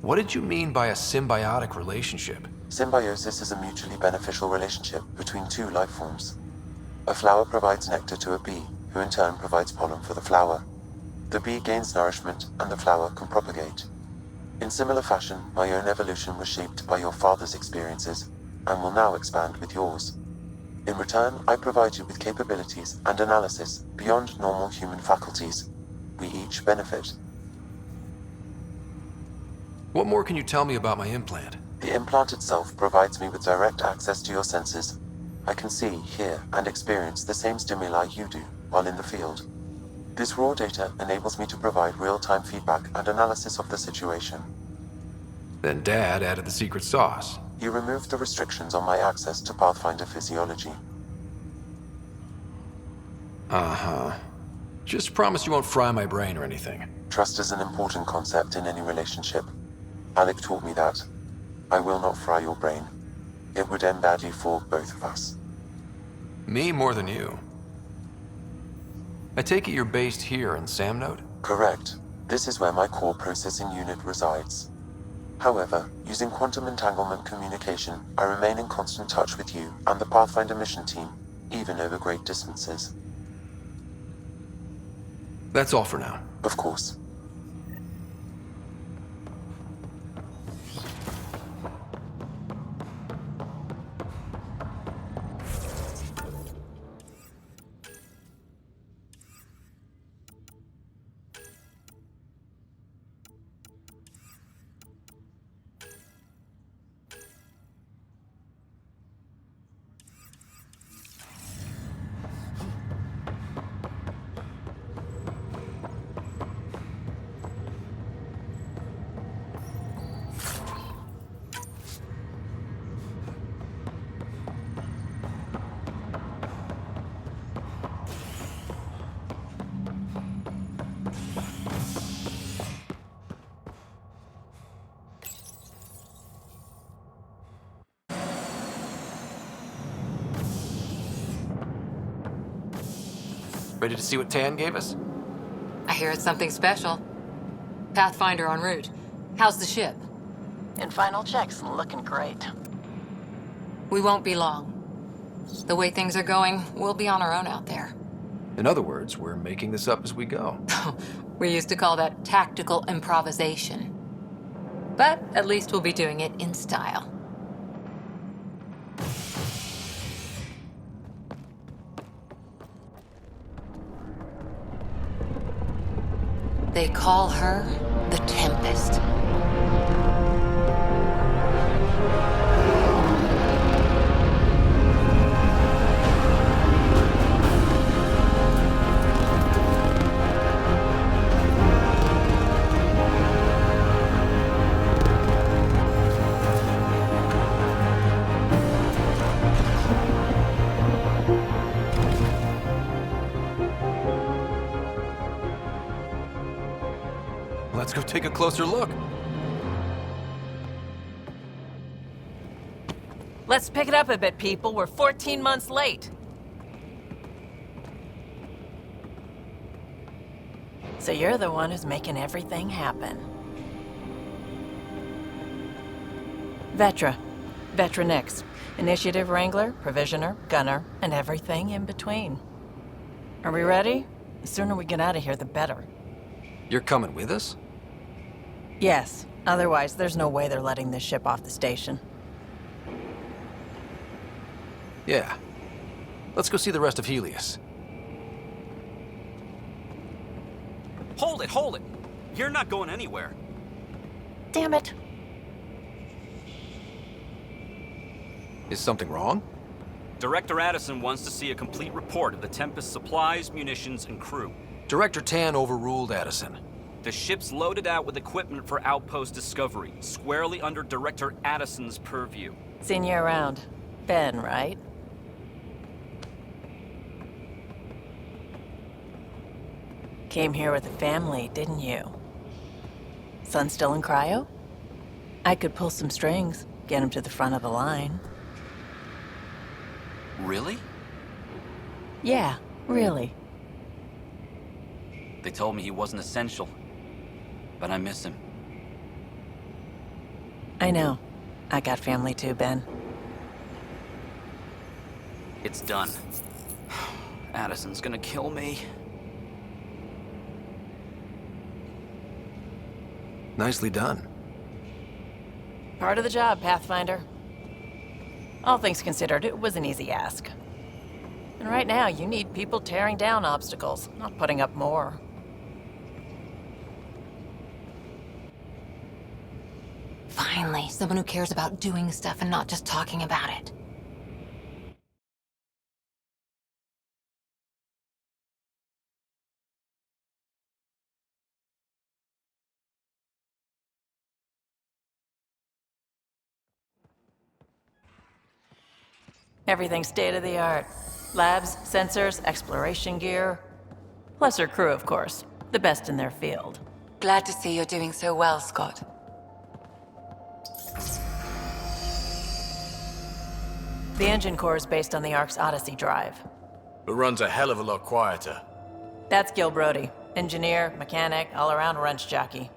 What did you mean by a symbiotic relationship? Symbiosis is a mutually beneficial relationship between two life forms. A flower provides nectar to a bee, who in turn provides pollen for the flower. The bee gains nourishment, and the flower can propagate. In similar fashion, my own evolution was shaped by your father's experiences, and will now expand with yours. In return, I provide you with capabilities and analysis beyond normal human faculties. We each benefit. What more can you tell me about my implant? The implant itself provides me with direct access to your senses. I can see, hear, and experience the same stimuli you do while in the field. This raw data enables me to provide real-time feedback and analysis of the situation. Then Dad added the secret sauce. He removed the restrictions on my access to Pathfinder physiology. Uh-huh. Just promise you won't fry my brain or anything. Trust is an important concept in any relationship. Alec taught me that. I will not fry your brain. It would end badly for both of us. Me more than you. I take it you're based here in Samnode? Correct. This is where my core processing unit resides. However, using quantum entanglement communication, I remain in constant touch with you and the Pathfinder mission team, even over great distances. That's all for now. Of course. Ready to see what Tan gave us? I hear it's something special. Pathfinder en route. How's the ship? In final checks, looking great. We won't be long. The way things are going, we'll be on our own out there. In other words, we're making this up as we go. We used to call that tactical improvisation. But at least we'll be doing it in style. They call her the Tempest. Let's go take a closer look. Let's pick it up a bit, people. We're 14 months late. So you're the one who's making everything happen. Vetra. Vetra Nix. Initiative Wrangler, Provisioner, Gunner, and everything in between. Are we ready? The sooner we get out of here, the better. You're coming with us? Yes. Otherwise, there's no way they're letting this ship off the station. Yeah. Let's go see the rest of Helios. Hold it, hold it! You're not going anywhere. Damn it. Is something wrong? Director Addison wants to see a complete report of the Tempest's supplies, munitions, and crew. Director Tan overruled Addison. The ship's loaded out with equipment for outpost discovery, squarely under Director Addison's purview. Seen you around. Ben, right? Came here with the family, didn't you? Son still in cryo? I could pull some strings, get him to the front of the line. Really? Yeah, really. They told me he wasn't essential, but I miss him. I know. I got family too, Ben. It's done. Addison's gonna kill me. Nicely done. Part of the job, Pathfinder. All things considered, it was an easy ask. And right now, you need people tearing down obstacles, not putting up more. Finally, someone who cares about doing stuff and not just talking about it. Everything's state-of-the-art. Labs, sensors, exploration gear. Plus her crew, of course. The best in their field. Glad to see you're doing so well, Scott. The engine core is based on the Ark's Odyssey drive. It runs a hell of a lot quieter. That's Gil Brody. Engineer, mechanic, all-around wrench jockey.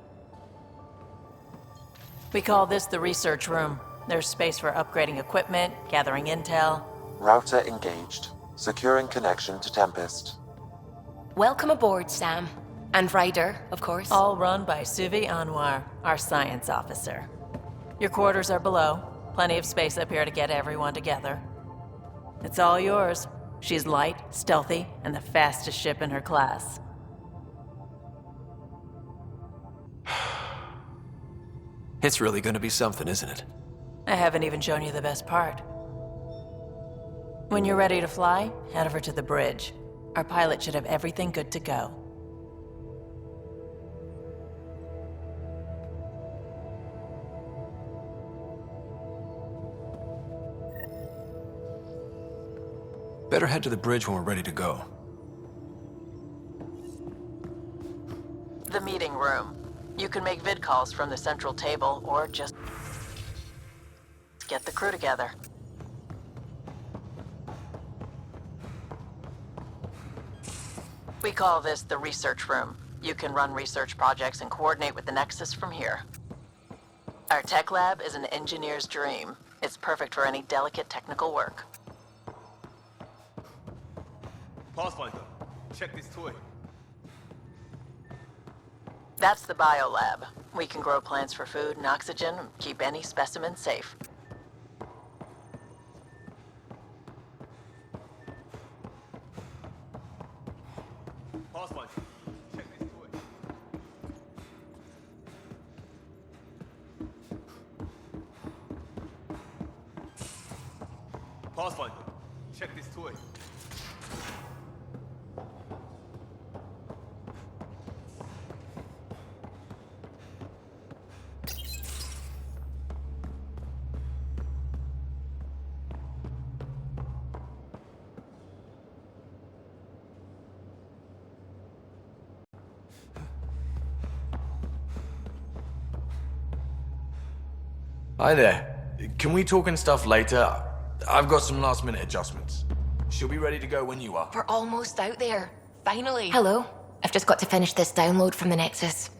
We call this the research room. There's space for upgrading equipment, gathering intel. Router engaged. Securing connection to Tempest. Welcome aboard, Sam. And Ryder, of course. All run by Suvi Anwar, our science officer. Your quarters are below. Plenty of space up here to get everyone together. It's all yours. She's light, stealthy, and the fastest ship in her class. It's really gonna be something, isn't it? I haven't even shown you the best part. When you're ready to fly, head over to the bridge. Our pilot should have everything good to go. Better head to the bridge when we're ready to go. The meeting room. You can make vid calls from the central table, or just get the crew together. We call this the research room. You can run research projects and coordinate with the Nexus from here. Our tech lab is an engineer's dream. It's perfect for any delicate technical work. Pathfinder, check this toy. That's the biolab. We can grow plants for food and oxygen, keep any specimen safe. Pathfinder, check this toy. Pathfinder, check this toy. Hi there. Can we talk and stuff later? I've got some last minute adjustments. She'll be ready to go when you are. We're almost out there. Finally. Hello. I've just got to finish this download from the Nexus.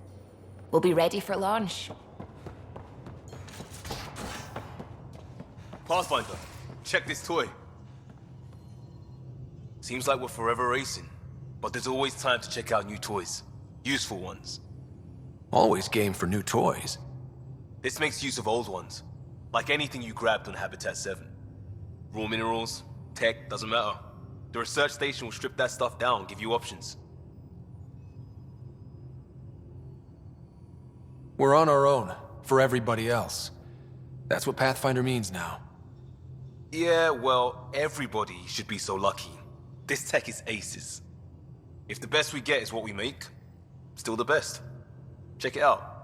We'll be ready for launch. Pathfinder, check this toy. Seems like we're forever racing, but there's always time to check out new toys. Useful ones. Always game for new toys. This makes use of old ones. Like anything you grabbed on Habitat 7. Raw minerals, tech, doesn't matter. The research station will strip that stuff down and give you options. We're on our own, for everybody else. That's what Pathfinder means now. Yeah, well, everybody should be so lucky. This tech is aces. If the best we get is what we make, still the best. Check it out.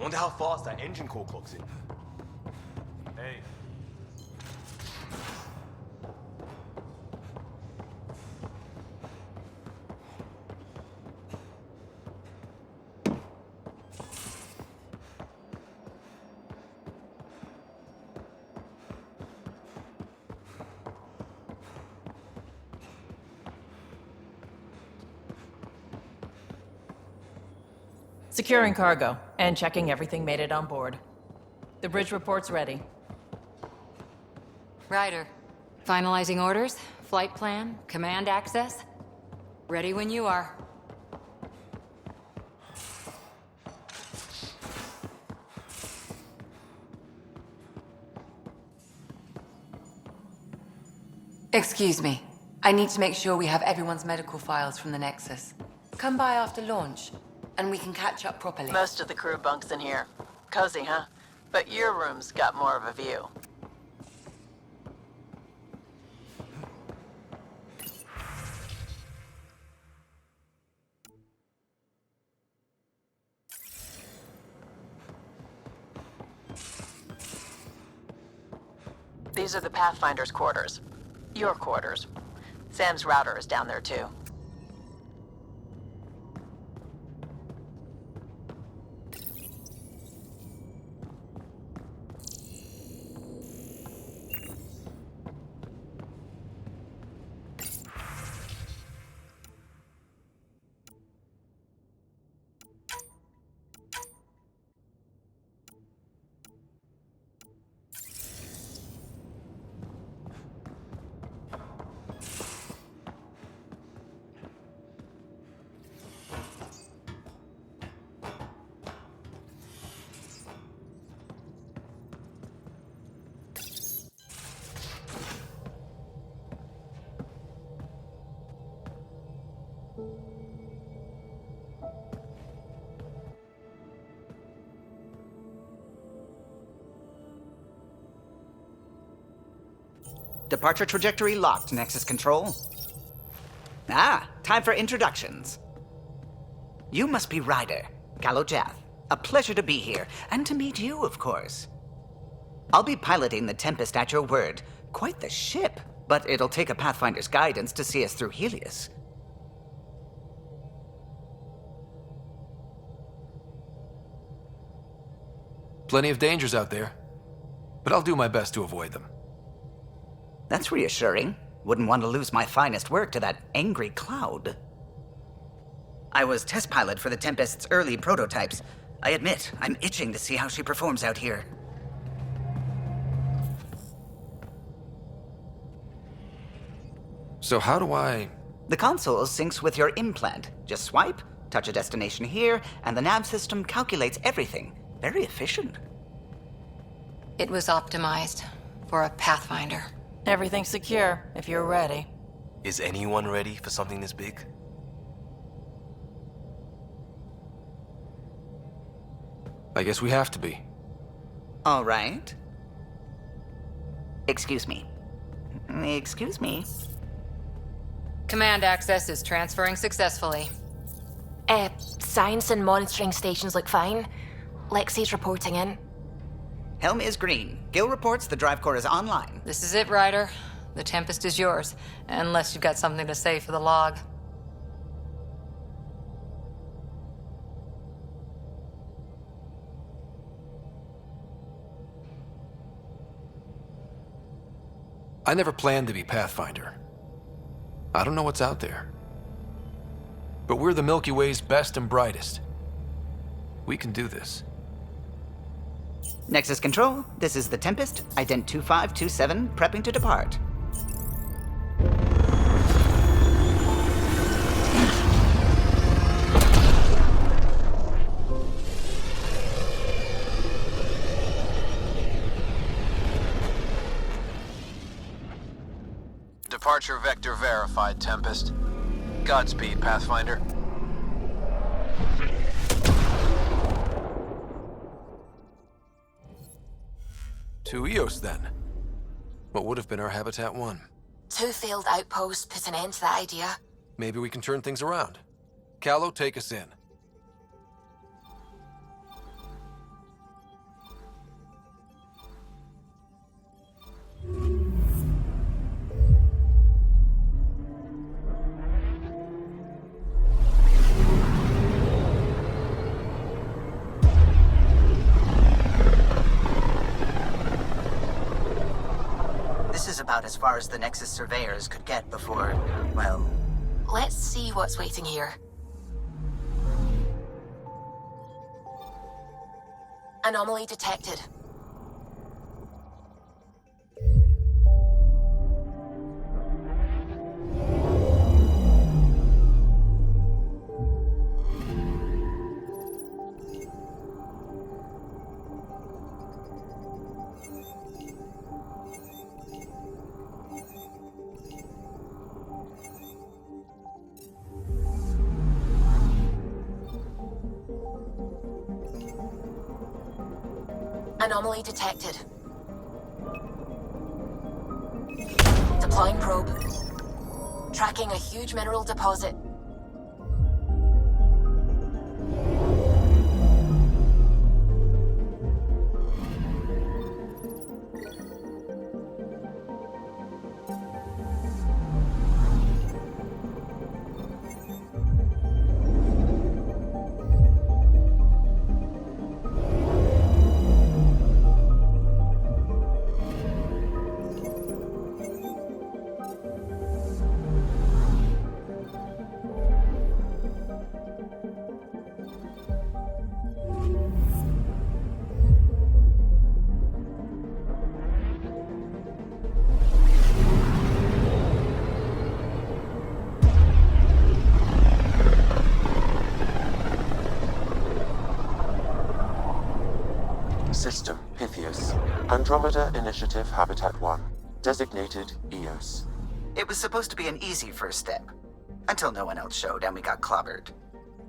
Wonder how fast that engine core clocks in. Hey. Securing cargo and checking everything made it on board. The bridge report's ready. Ryder, finalizing orders, flight plan, command access. Ready when you are. Excuse me. I need to make sure we have everyone's medical files from the Nexus. Come by after launch, and we can catch up properly. Most of the crew bunks in here. Cozy, huh? But your room's got more of a view. These are the Pathfinder's quarters. Your quarters. Sam's router is down there too. Departure trajectory locked, Nexus Control. Ah, time for introductions. You must be Ryder, Galojath. A pleasure to be here, and to meet you, of course. I'll be piloting the Tempest at your word. Quite the ship, but it'll take a Pathfinder's guidance to see us through Helios. Plenty of dangers out there, but I'll do my best to avoid them. That's reassuring. Wouldn't want to lose my finest work to that angry cloud. I was test pilot for the Tempest's early prototypes. I admit, I'm itching to see how she performs out here. So how do I... The console syncs with your implant. Just swipe, touch a destination here, and the nav system calculates everything. Very efficient. It was optimized for a Pathfinder. Everything's secure, if you're ready. Is anyone ready for something this big? I guess we have to be. All right. Excuse me. Excuse me. Command access is transferring successfully. Science and monitoring stations look fine. Lexi's reporting in. Helm is green. Gil reports the drive core is online. This is it, Ryder. The Tempest is yours, unless you've got something to say for the log. I never planned to be Pathfinder. I don't know what's out there. But we're the Milky Way's best and brightest. We can do this. Nexus Control, this is the Tempest, Ident 2527, prepping to depart. Departure vector verified, Tempest. Godspeed, Pathfinder. To Eos, then. What would have been our Habitat 1? 2 failed outposts put an end to that idea. Maybe we can turn things around. Callow, take us in. This is about as far as the Nexus surveyors could get before, well... Let's see what's waiting here. Anomaly detected. Anomaly detected. Deploying probe. Tracking a huge mineral deposit. System, Pythias. Andromeda Initiative Habitat 1. Designated Eos. It was supposed to be an easy first step. Until no one else showed and we got clobbered.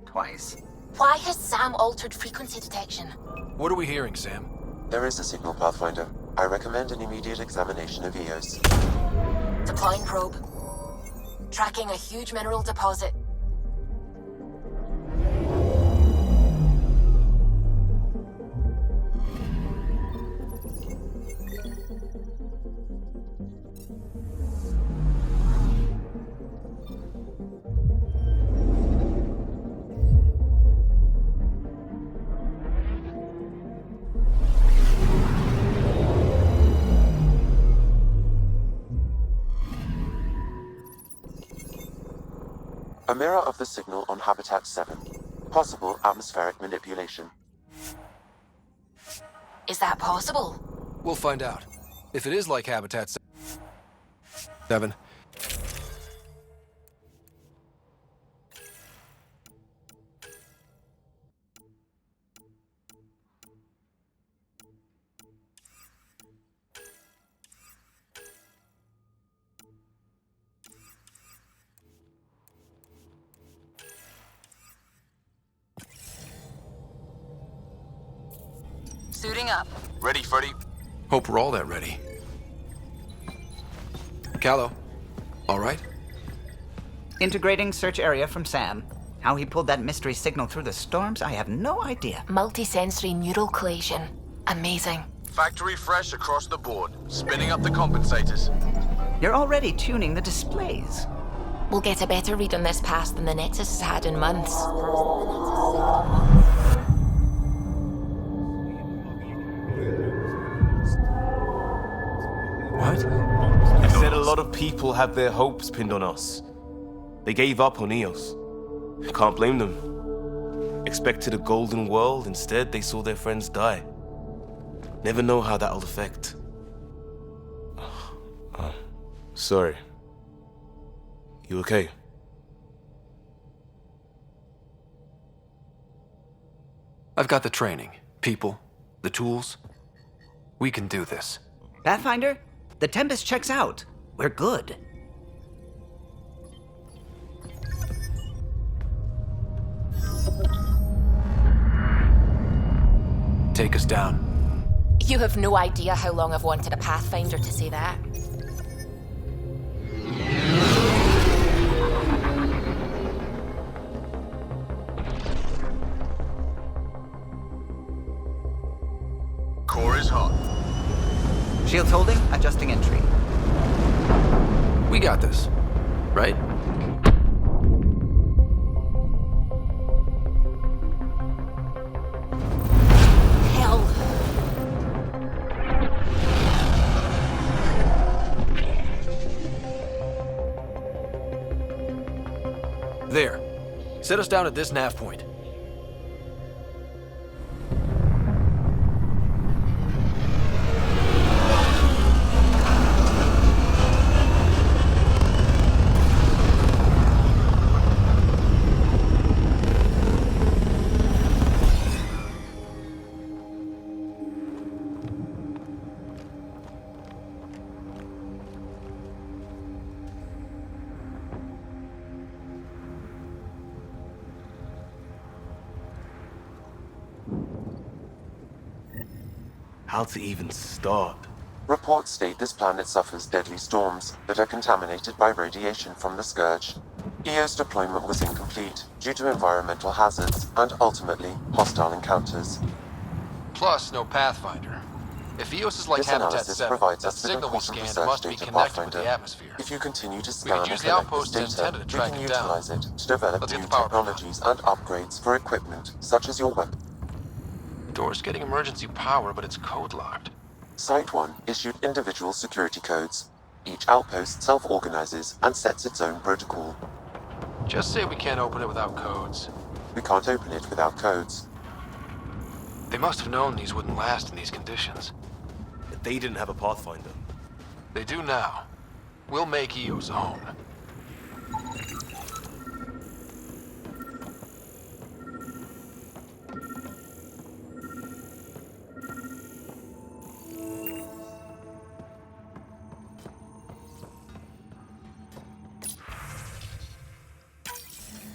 Twice. Why has Sam altered frequency detection? What are we hearing, Sam? There is a signal, Pathfinder. I recommend an immediate examination of Eos. Deploying probe. Tracking a huge mineral deposit. A mirror of the signal on Habitat 7. Possible atmospheric manipulation. Is that possible? We'll find out. If it is like Habitat 7. Suiting up. Ready, Freddy? Hope we're all that ready. Callow, all right? Integrating search area from Sam. How he pulled that mystery signal through the storms, I have no idea. Multisensory neural collation. Amazing. Factory fresh across the board. Spinning up the compensators. You're already tuning the displays. We'll get a better read on this pass than the Nexus has had in months. What? I said a lot of people have their hopes pinned on us. They gave up on EOS. Can't blame them. Expected a golden world, instead they saw their friends die. Never know how that'll affect. Sorry. You okay? I've got the training, people, the tools. We can do this. Pathfinder, the Tempest checks out. We're good. Take us down. You have no idea how long I've wanted a Pathfinder to say that. Core is hot. Shields holding, adjusting entry. We got this, right? Hell. There. Set us down at this nav point. How to even start? Reports state this planet suffers deadly storms that are contaminated by radiation from the Scourge. EO's deployment was incomplete due to environmental hazards and ultimately hostile encounters. Plus, no Pathfinder. If EOS is like This Habitat analysis 7, provides that us with signal we important scanned research must be data, connected with Pathfinder. the atmosphere. If you continue to We scan could use and the collect outpost's this data, antenna to we track can it down. utilize it to develop Let's get new the power technologies and upgrades for equipment, such as your weapon. Door's getting emergency power, but it's code locked. Site 1 issued individual security codes. Each outpost self-organizes and sets its own protocol. Just say we can't open it without codes. We can't open it without codes. They must have known these wouldn't last in these conditions. They didn't have a Pathfinder. They do now. We'll make EO's own.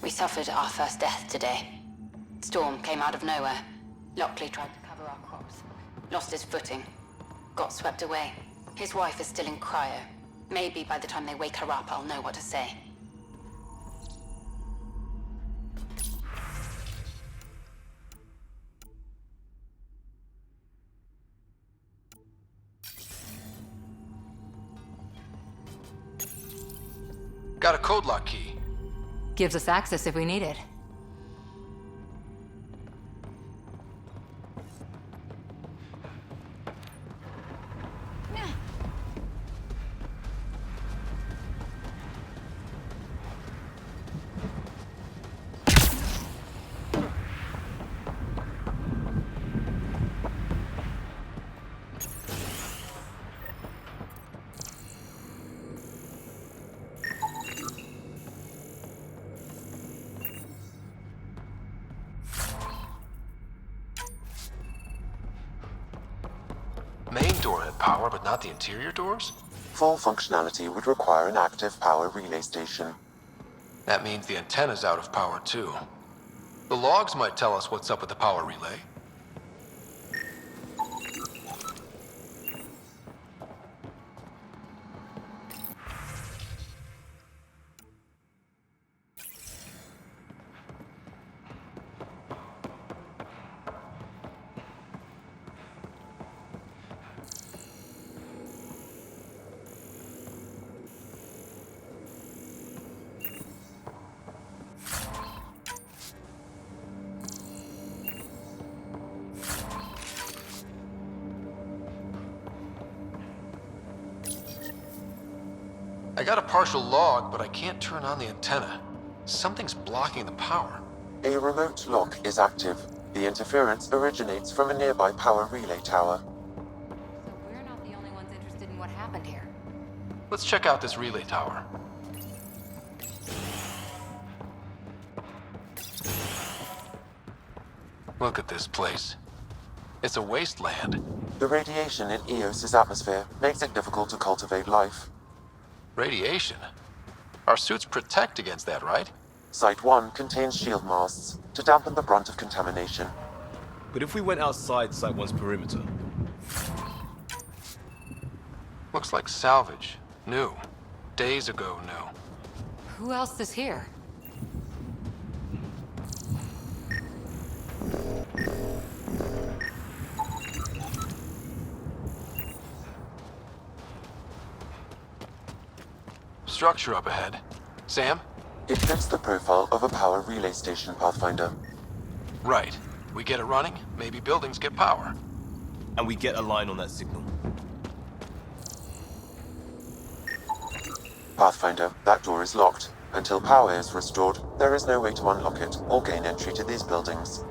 We suffered our first death today. Storm came out of nowhere. Lockley tried to cover our crops. Lost his footing. Got swept away. His wife is still in cryo. Maybe by the time they wake her up, I'll know what to say. Got a code lock key. Gives us access if we need it. door had power, but not the interior doors? Full functionality would require an active power relay station. That means the antenna's out of power, too. The logs might tell us what's up with the power relay. I got a partial log, but I can't turn on the antenna. Something's blocking the power. A remote lock is active. The interference originates from a nearby power relay tower. So we're not the only ones interested in what happened here. Let's check out this relay tower. Look at this place. It's a wasteland. The radiation in Eos's atmosphere makes it difficult to cultivate life. Radiation? Our suits protect against that, right? Site 1 contains shield masts to dampen the brunt of contamination. But if we went outside Site 1's perimeter? Looks like salvage. New. Days ago new. Who else is here? Structure up ahead. Sam? It fits the profile of a power relay station, Pathfinder. Right. We get it running, maybe buildings get power. And we get a line on that signal. Pathfinder, that door is locked. Until power is restored, there is no way to unlock it or gain entry to these buildings.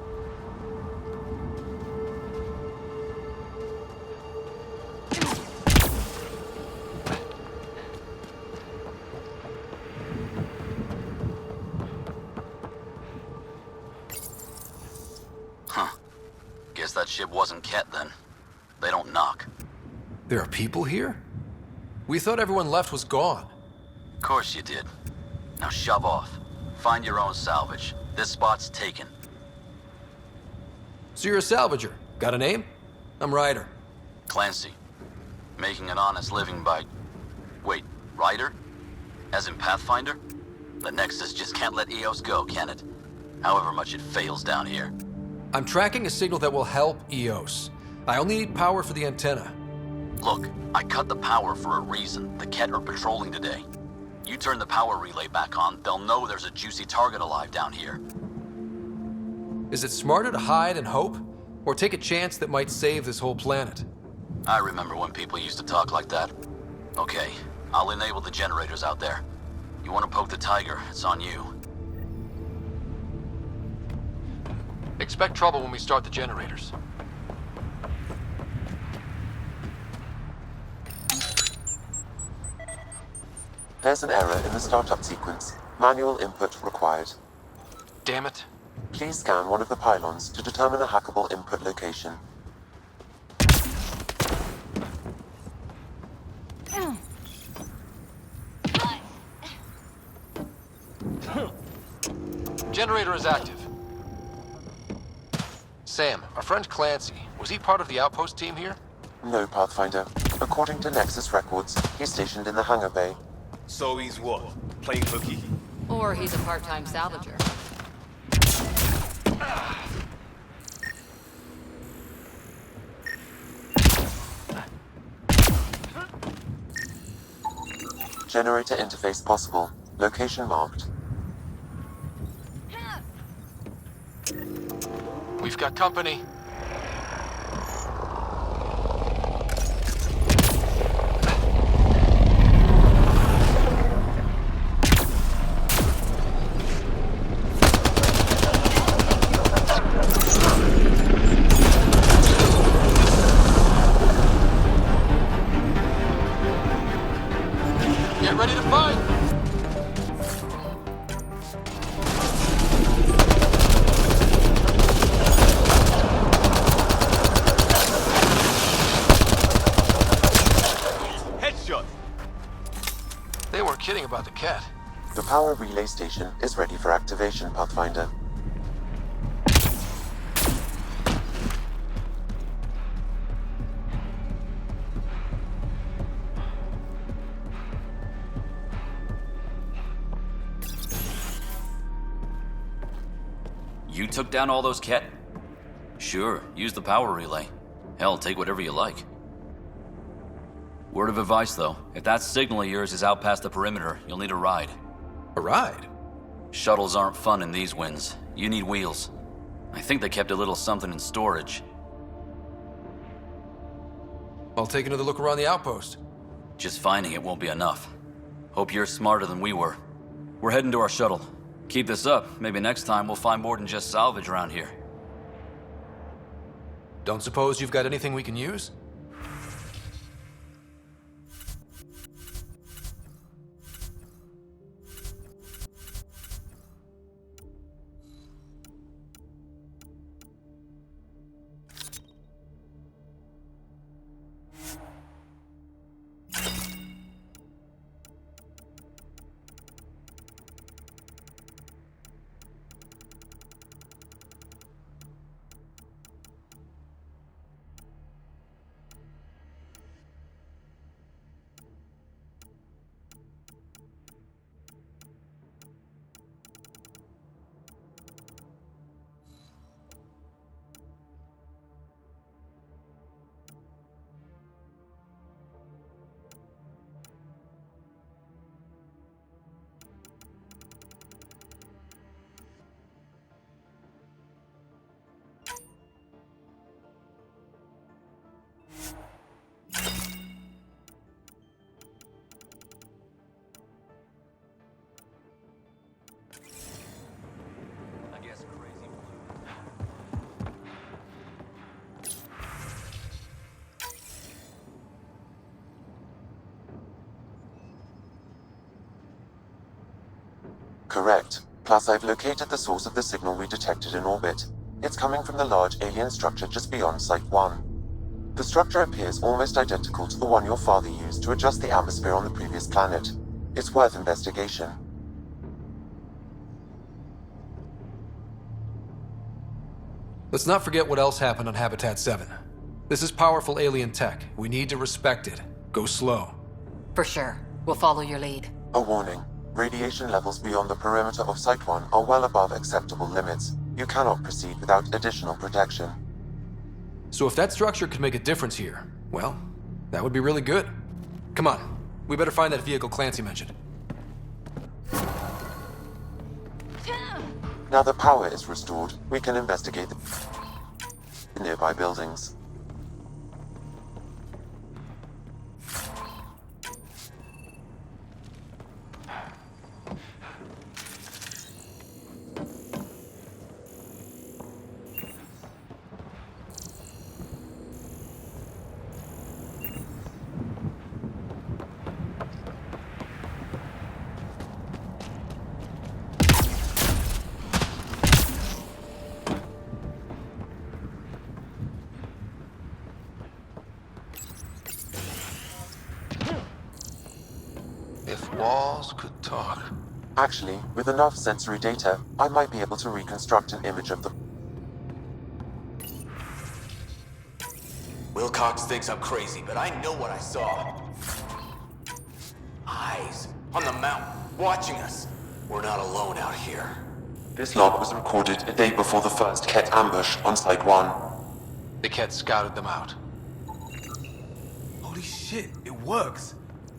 Huh. Guess that ship wasn't Ket then. They don't knock. There are people here? We thought everyone left was gone. Of course you did. Now shove off. Find your own salvage. This spot's taken. So you're a salvager. Got a name? I'm Ryder. Clancy. Making an honest living by... Wait, Ryder? As in Pathfinder? The Nexus just can't let Eos go, can it? However much it fails down here. I'm tracking a signal that will help Eos. I only need power for the antenna. Look, I cut the power for a reason. The Ket are patrolling today. You turn the power relay back on, they'll know there's a juicy target alive down here. Is it smarter to hide and hope? Or take a chance that might save this whole planet? I remember when people used to talk like that. Okay, I'll enable the generators out there. You want to poke the tiger, it's on you. Expect trouble when we start the generators. There's an error in the startup sequence. Manual input required. Damn it. Please scan one of the pylons to determine a hackable input location. Generator is active. Sam, our friend Clancy, was he part of the outpost team here? No, Pathfinder. According to Nexus records, he's stationed in the hangar bay. So he's what? Playing hooky? Or he's a part-time salvager. Generator interface possible. Location marked. We've got company. Get ready to fight! about the cat. The power relay station is ready for activation, Pathfinder. You took down all those cat? Sure, use the power relay. Hell, take whatever you like. Word of advice, though. If that signal of yours is out past the perimeter, you'll need a ride. A ride? Shuttles aren't fun in these winds. You need wheels. I think they kept a little something in storage. I'll take another look around the outpost. Just finding it won't be enough. Hope you're smarter than we were. We're heading to our shuttle. Keep this up. Maybe next time we'll find more than just salvage around here. Don't suppose you've got anything we can use? Correct. Plus, I've located the source of the signal we detected in orbit. It's coming from the large alien structure just beyond Site 1. The structure appears almost identical to the one your father used to adjust the atmosphere on the previous planet. It's worth investigation. Let's not forget what else happened on Habitat 7. This is powerful alien tech. We need to respect it. Go slow. For sure. We'll follow your lead. A warning. Radiation levels beyond the perimeter of Site 1 are well above acceptable limits. You cannot proceed without additional protection. So if that structure could make a difference here, well, that would be really good. Come on. We better find that vehicle Clancy mentioned. Now the power is restored, we can investigate the nearby buildings. If walls could talk. Actually, with enough sensory data, I might be able to reconstruct an image of the... Wilcox thinks I'm crazy, but I know what I saw. Eyes on the mountain, watching us. We're not alone out here. This log was recorded a day before the first Ket ambush on Site 1. The Ket scouted them out. Holy shit, it works.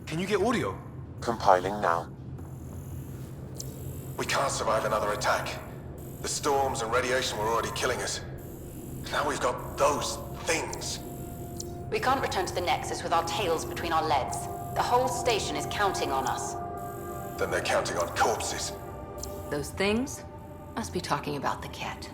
Can you get audio? Compiling now. We can't survive another attack. The storms and radiation were already killing us. Now we've got those things. We can't return to the Nexus with our tails between our legs. The whole station is counting on us. Then they're counting on corpses. Those things must be talking about the cat.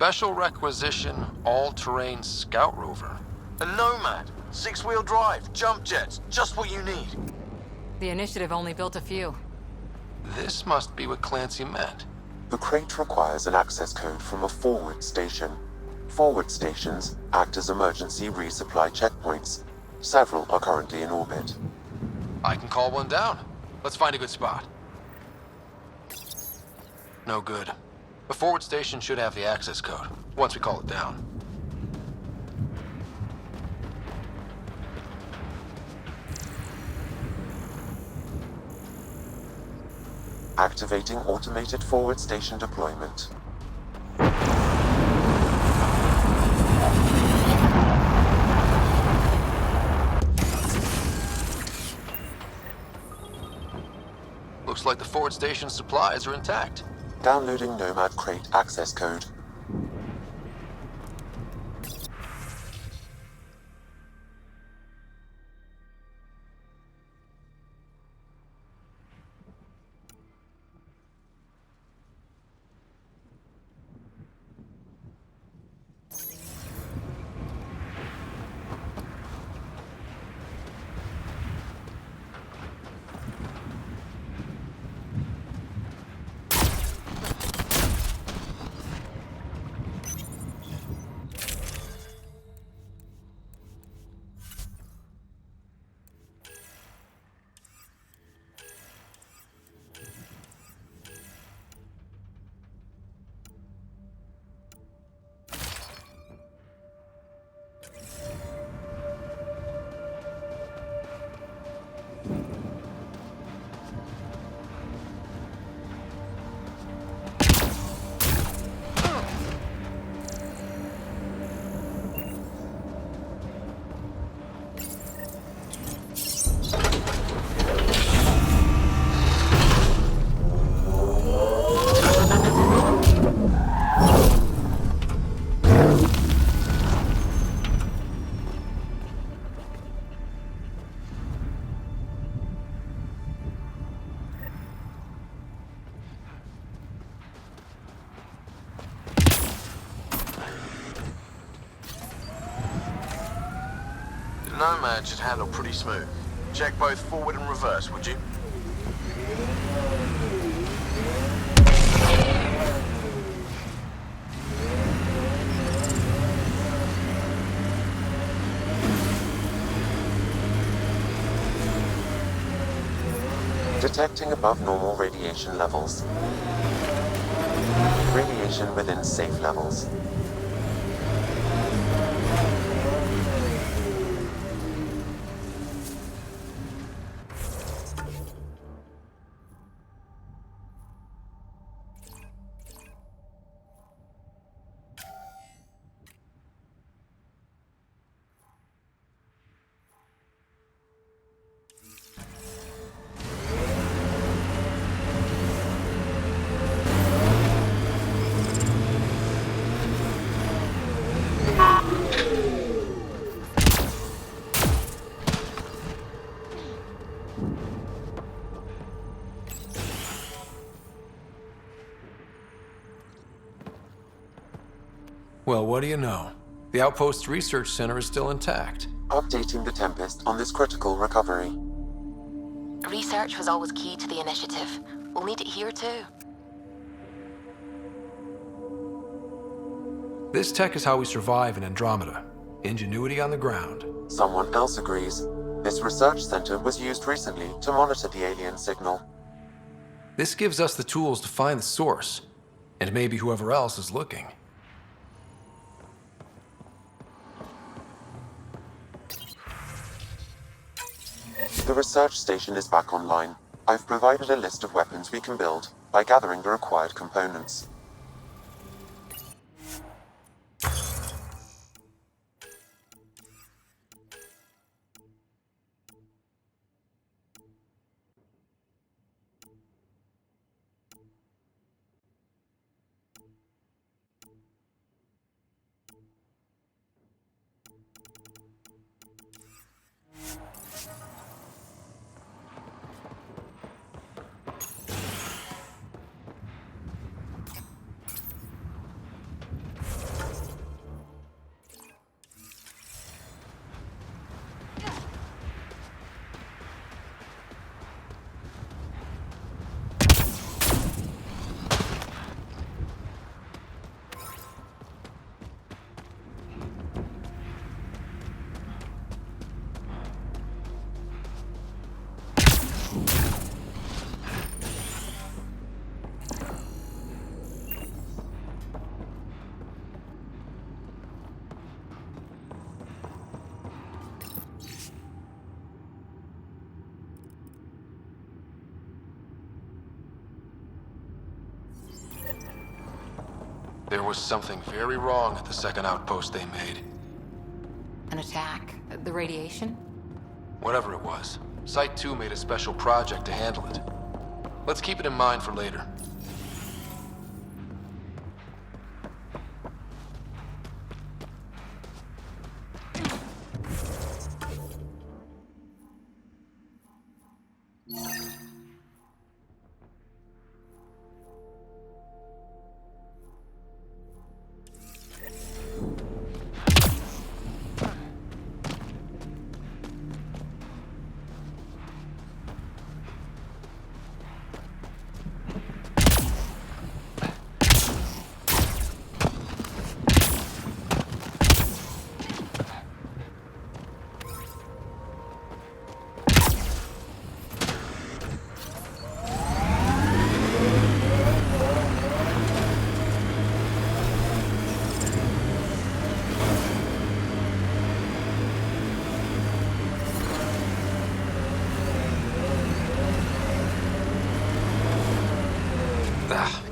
Special requisition, all-terrain scout rover. A Nomad. 6-wheel drive, jump jets, just what you need. The Initiative only built a few. This must be what Clancy meant. The crate requires an access code from a forward station. Forward stations act as emergency resupply checkpoints. Several are currently in orbit. I can call one down. Let's find a good spot. No good. The forward station should have the access code, once we call it down. Activating automated forward station deployment. Looks like the forward station supplies are intact. Downloading Nomad crate access code. Nomad should handle pretty smooth. Check both forward and reverse, would you? Detecting above normal radiation levels. Radiation within safe levels. Well, what do you know? The Outpost Research Center is still intact. Updating the Tempest on this critical recovery. Research was always key to the initiative. We'll need it here too. This tech is how we survive in Andromeda. Ingenuity on the ground. Someone else agrees. This research center was used recently to monitor the alien signal. This gives us the tools to find the source, and maybe whoever else is looking. The research station is back online. I've provided a list of weapons we can build by gathering the required components. There was something very wrong at the second outpost they made. An attack? The radiation? Whatever it was, Site 2 made a special project to handle it. Let's keep it in mind for later.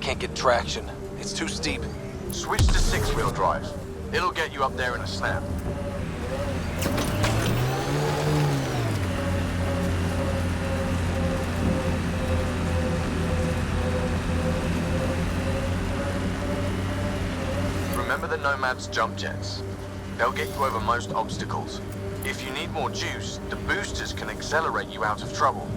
Can't get traction. It's too steep. Switch to 6-wheel drive. It'll get you up there in a snap. Remember the Nomad's jump jets? They'll get you over most obstacles. If you need more juice, the boosters can accelerate you out of trouble.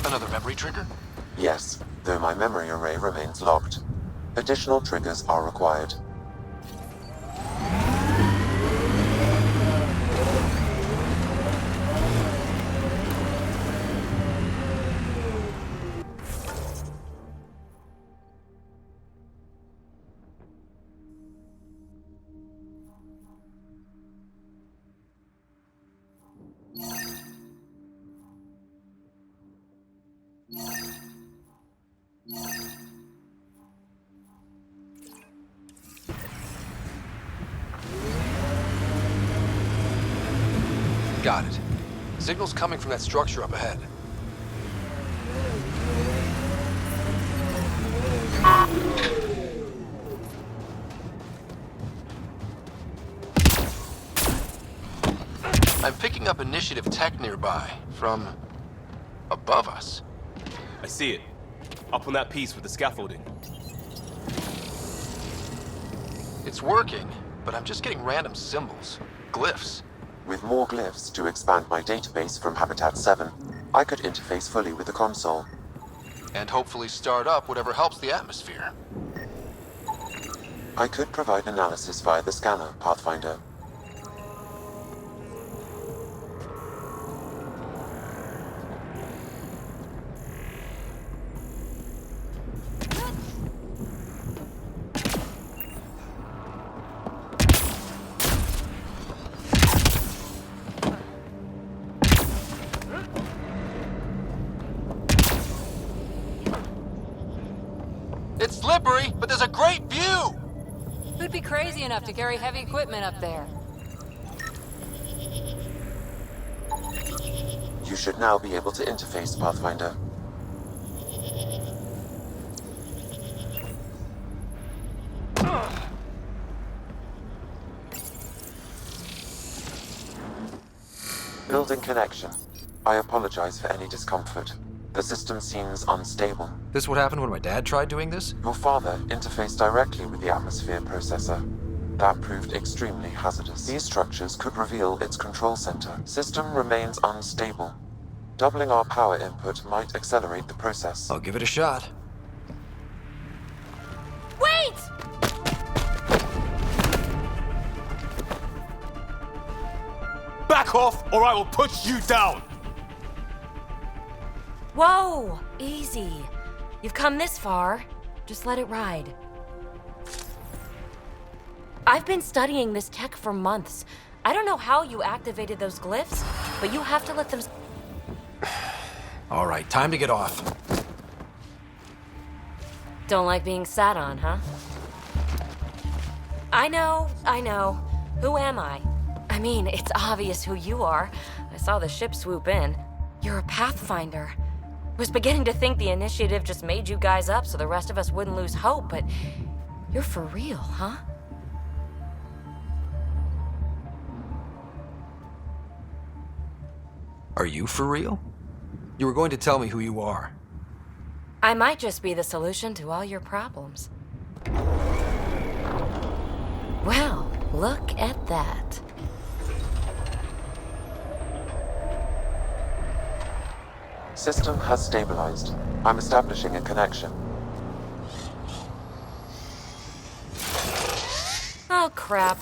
Another memory trigger? Yes, though my memory array remains locked. Additional triggers are required. Got it. Signal's coming from that structure up ahead. I'm picking up initiative tech nearby, from above us. I see it. Up on that piece with the scaffolding. It's working, but I'm just getting random symbols, glyphs. With more glyphs to expand my database from Habitat 7, I could interface fully with the console. And hopefully start up whatever helps the atmosphere. I could provide analysis via the scanner, Pathfinder. It's slippery, but there's a great view! Who'd be crazy enough to carry heavy equipment up there? You should now be able to interface, Pathfinder. Building connection. I apologize for any discomfort. The system seems unstable. This what happened when my dad tried doing this? Your father interfaced directly with the atmosphere processor. That proved extremely hazardous. These structures could reveal its control center. System remains unstable. Doubling our power input might accelerate the process. I'll give it a shot. Wait! Back off, or I will push you down! Whoa! Easy. You've come this far. Just let it ride. I've been studying this tech for months. I don't know how you activated those glyphs, but you have to let them... All right, time to get off. Don't like being sat on, huh? I know. Who am I? I mean, it's obvious who you are. I saw the ship swoop in. You're a Pathfinder. Was beginning to think the initiative just made you guys up so the rest of us wouldn't lose hope, but you're for real, huh? Are you for real? You were going to tell me who you are. I might just be the solution to all your problems. Well, look at that. System has stabilized. I'm establishing a connection. Oh, crap.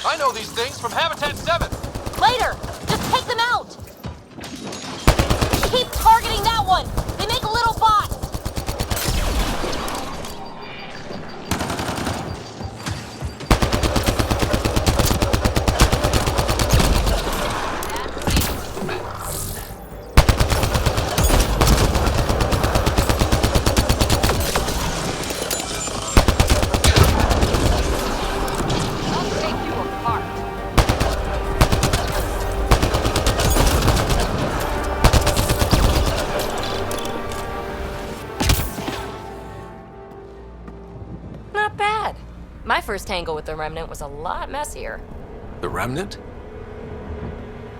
I know these things from Habitat 7! Later! Just take them out! Keep targeting that one! They make little bots! My first tangle with the Remnant was a lot messier. The Remnant?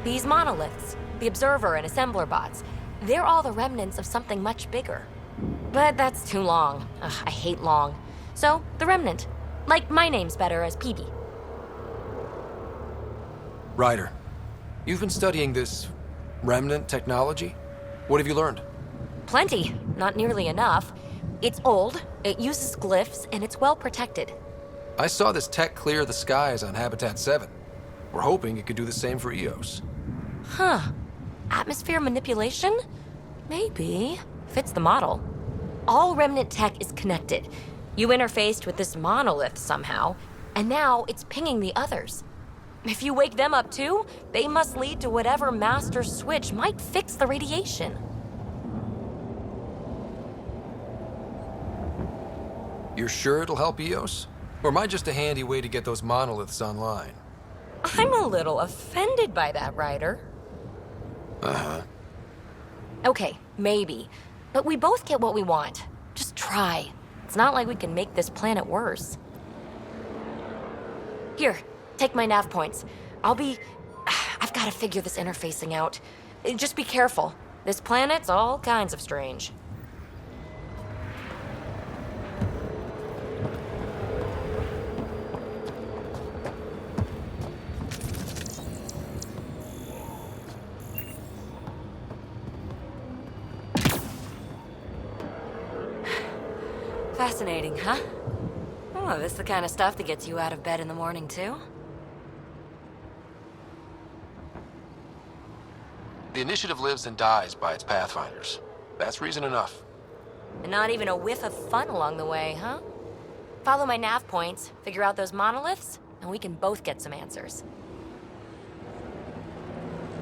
These monoliths, the Observer and Assembler bots, they're all the remnants of something much bigger. But that's too long. Ugh, I hate long. So, the Remnant. Like, my name's better as PB. Ryder, you've been studying this Remnant technology? What have you learned? Plenty. Not nearly enough. It's old, it uses glyphs, and it's well protected. I saw this tech clear the skies on Habitat 7. We're hoping it could do the same for EOS. Huh. Atmosphere manipulation? Maybe. Fits the model. All Remnant tech is connected. You interfaced with this monolith somehow, and now it's pinging the others. If you wake them up too, they must lead to whatever master switch might fix the radiation. You're sure it'll help EOS? Or am I just a handy way to get those monoliths online? I'm a little offended by that, Ryder. Uh-huh. Okay, maybe. But we both get what we want. Just try. It's not like we can make this planet worse. Here, take my nav points. I've got to figure this interfacing out. Just be careful. This planet's all kinds of strange. Fascinating, huh? Oh, this is the kind of stuff that gets you out of bed in the morning, too? The initiative lives and dies by its Pathfinders. That's reason enough. And not even a whiff of fun along the way, huh? Follow my nav points, figure out those monoliths, and we can both get some answers.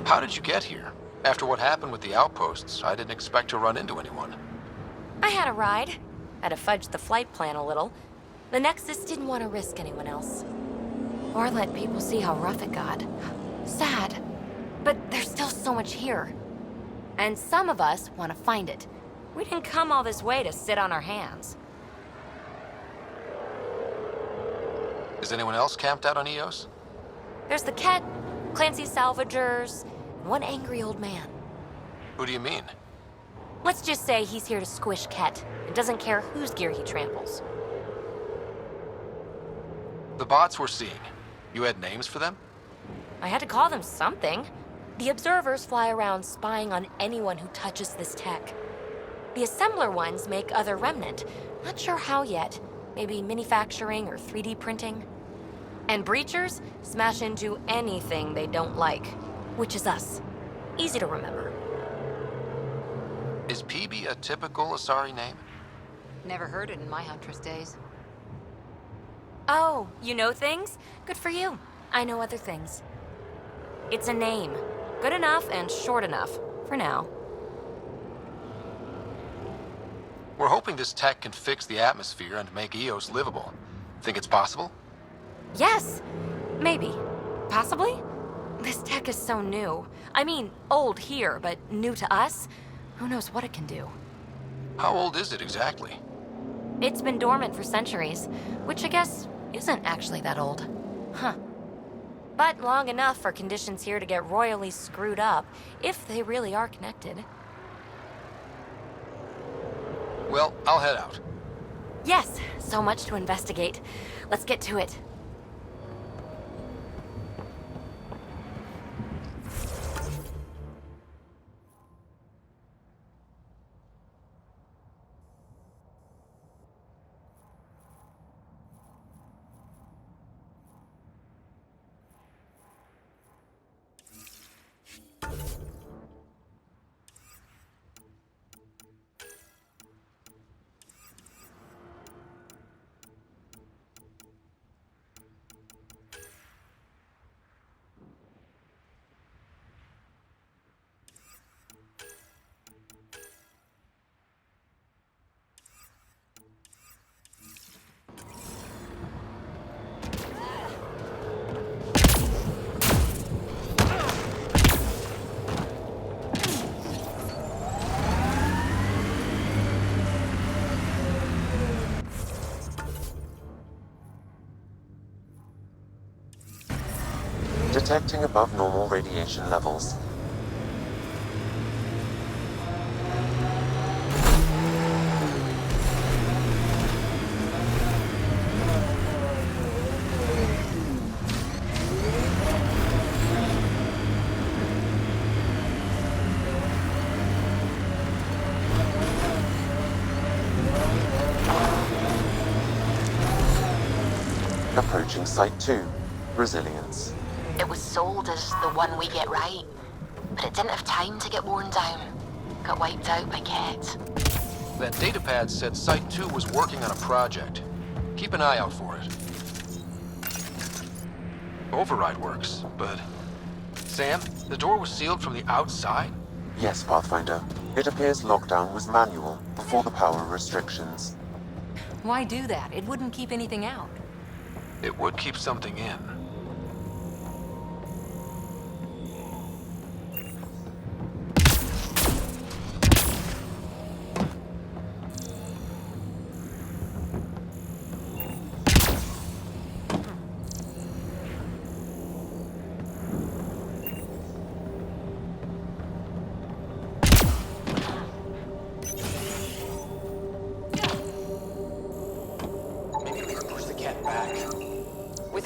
How did you get here? After what happened with the outposts, I didn't expect to run into anyone. I had a ride. Had to fudge the flight plan a little. The Nexus didn't want to risk anyone else. Or let people see how rough it got. Sad. But there's still so much here. And some of us want to find it. We didn't come all this way to sit on our hands. Is anyone else camped out on EOS? There's the Ket, Clancy's Salvagers, and one angry old man. Who do you mean? Let's just say he's here to squish Ket, and doesn't care whose gear he tramples. The bots we're seeing, you had names for them? I had to call them something. The Observers fly around spying on anyone who touches this tech. The Assembler ones make other Remnant. Not sure how yet. Maybe manufacturing or 3D printing. And Breachers smash into anything they don't like, which is us. Easy to remember. Is PB a typical Asari name? Never heard it in my Huntress days. Oh, you know things? Good for you. I know other things. It's a name. Good enough and short enough. For now. We're hoping this tech can fix the atmosphere and make Eos livable. Think it's possible? Yes. Maybe. Possibly? This tech is so new. I mean, old here, but new to us? Who knows what it can do? How old is it exactly? It's been dormant for centuries, which I guess isn't actually that old. Huh. But long enough for conditions here to get royally screwed up, if they really are connected. Well, I'll head out. Yes, so much to investigate. Let's get to it. Detecting above normal radiation levels. Approaching Site 2. Resilience. It was sold as the one we get right, but it didn't have time to get worn down. Got wiped out by Ket. That datapad said Site 2 was working on a project. Keep an eye out for it. Override works, but... Sam, the door was sealed from the outside? Yes, Pathfinder. It appears lockdown was manual before the power restrictions. Why do that? It wouldn't keep anything out. It would keep something in.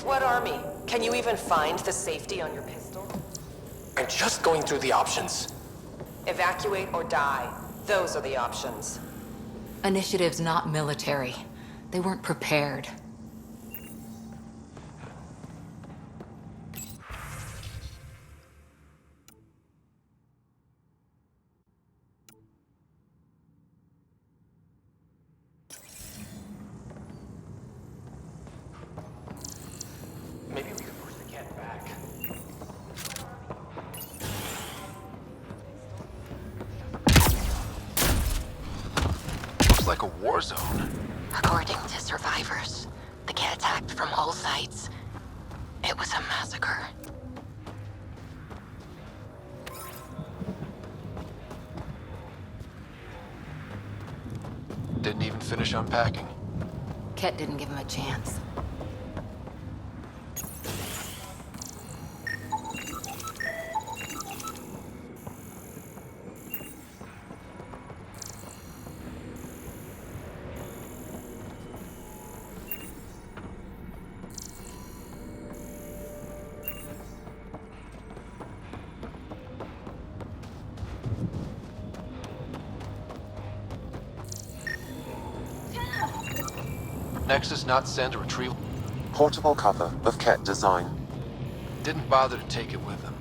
What army? Can you even find the safety on your pistol? I'm just going through the options. Evacuate or die. Those are the options. Initiative's not military. They weren't prepared. Maybe we could push the cat back. Looks like a war zone. According to survivors, the Ket attacked from all sides. It was a massacre. Didn't even finish unpacking. Ket didn't give him a chance. Nexus not send a retrieval. Portable cover of Ket design. Didn't bother to take it with them.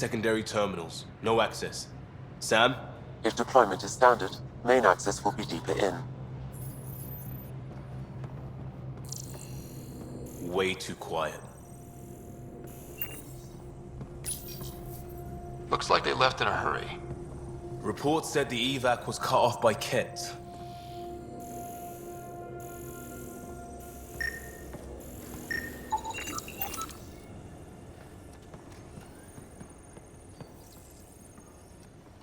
secondary terminals. No access. Sam? If deployment is standard, main access will be deeper in. Way too quiet. Looks like they left in a hurry. Reports said the evac was cut off by Ket.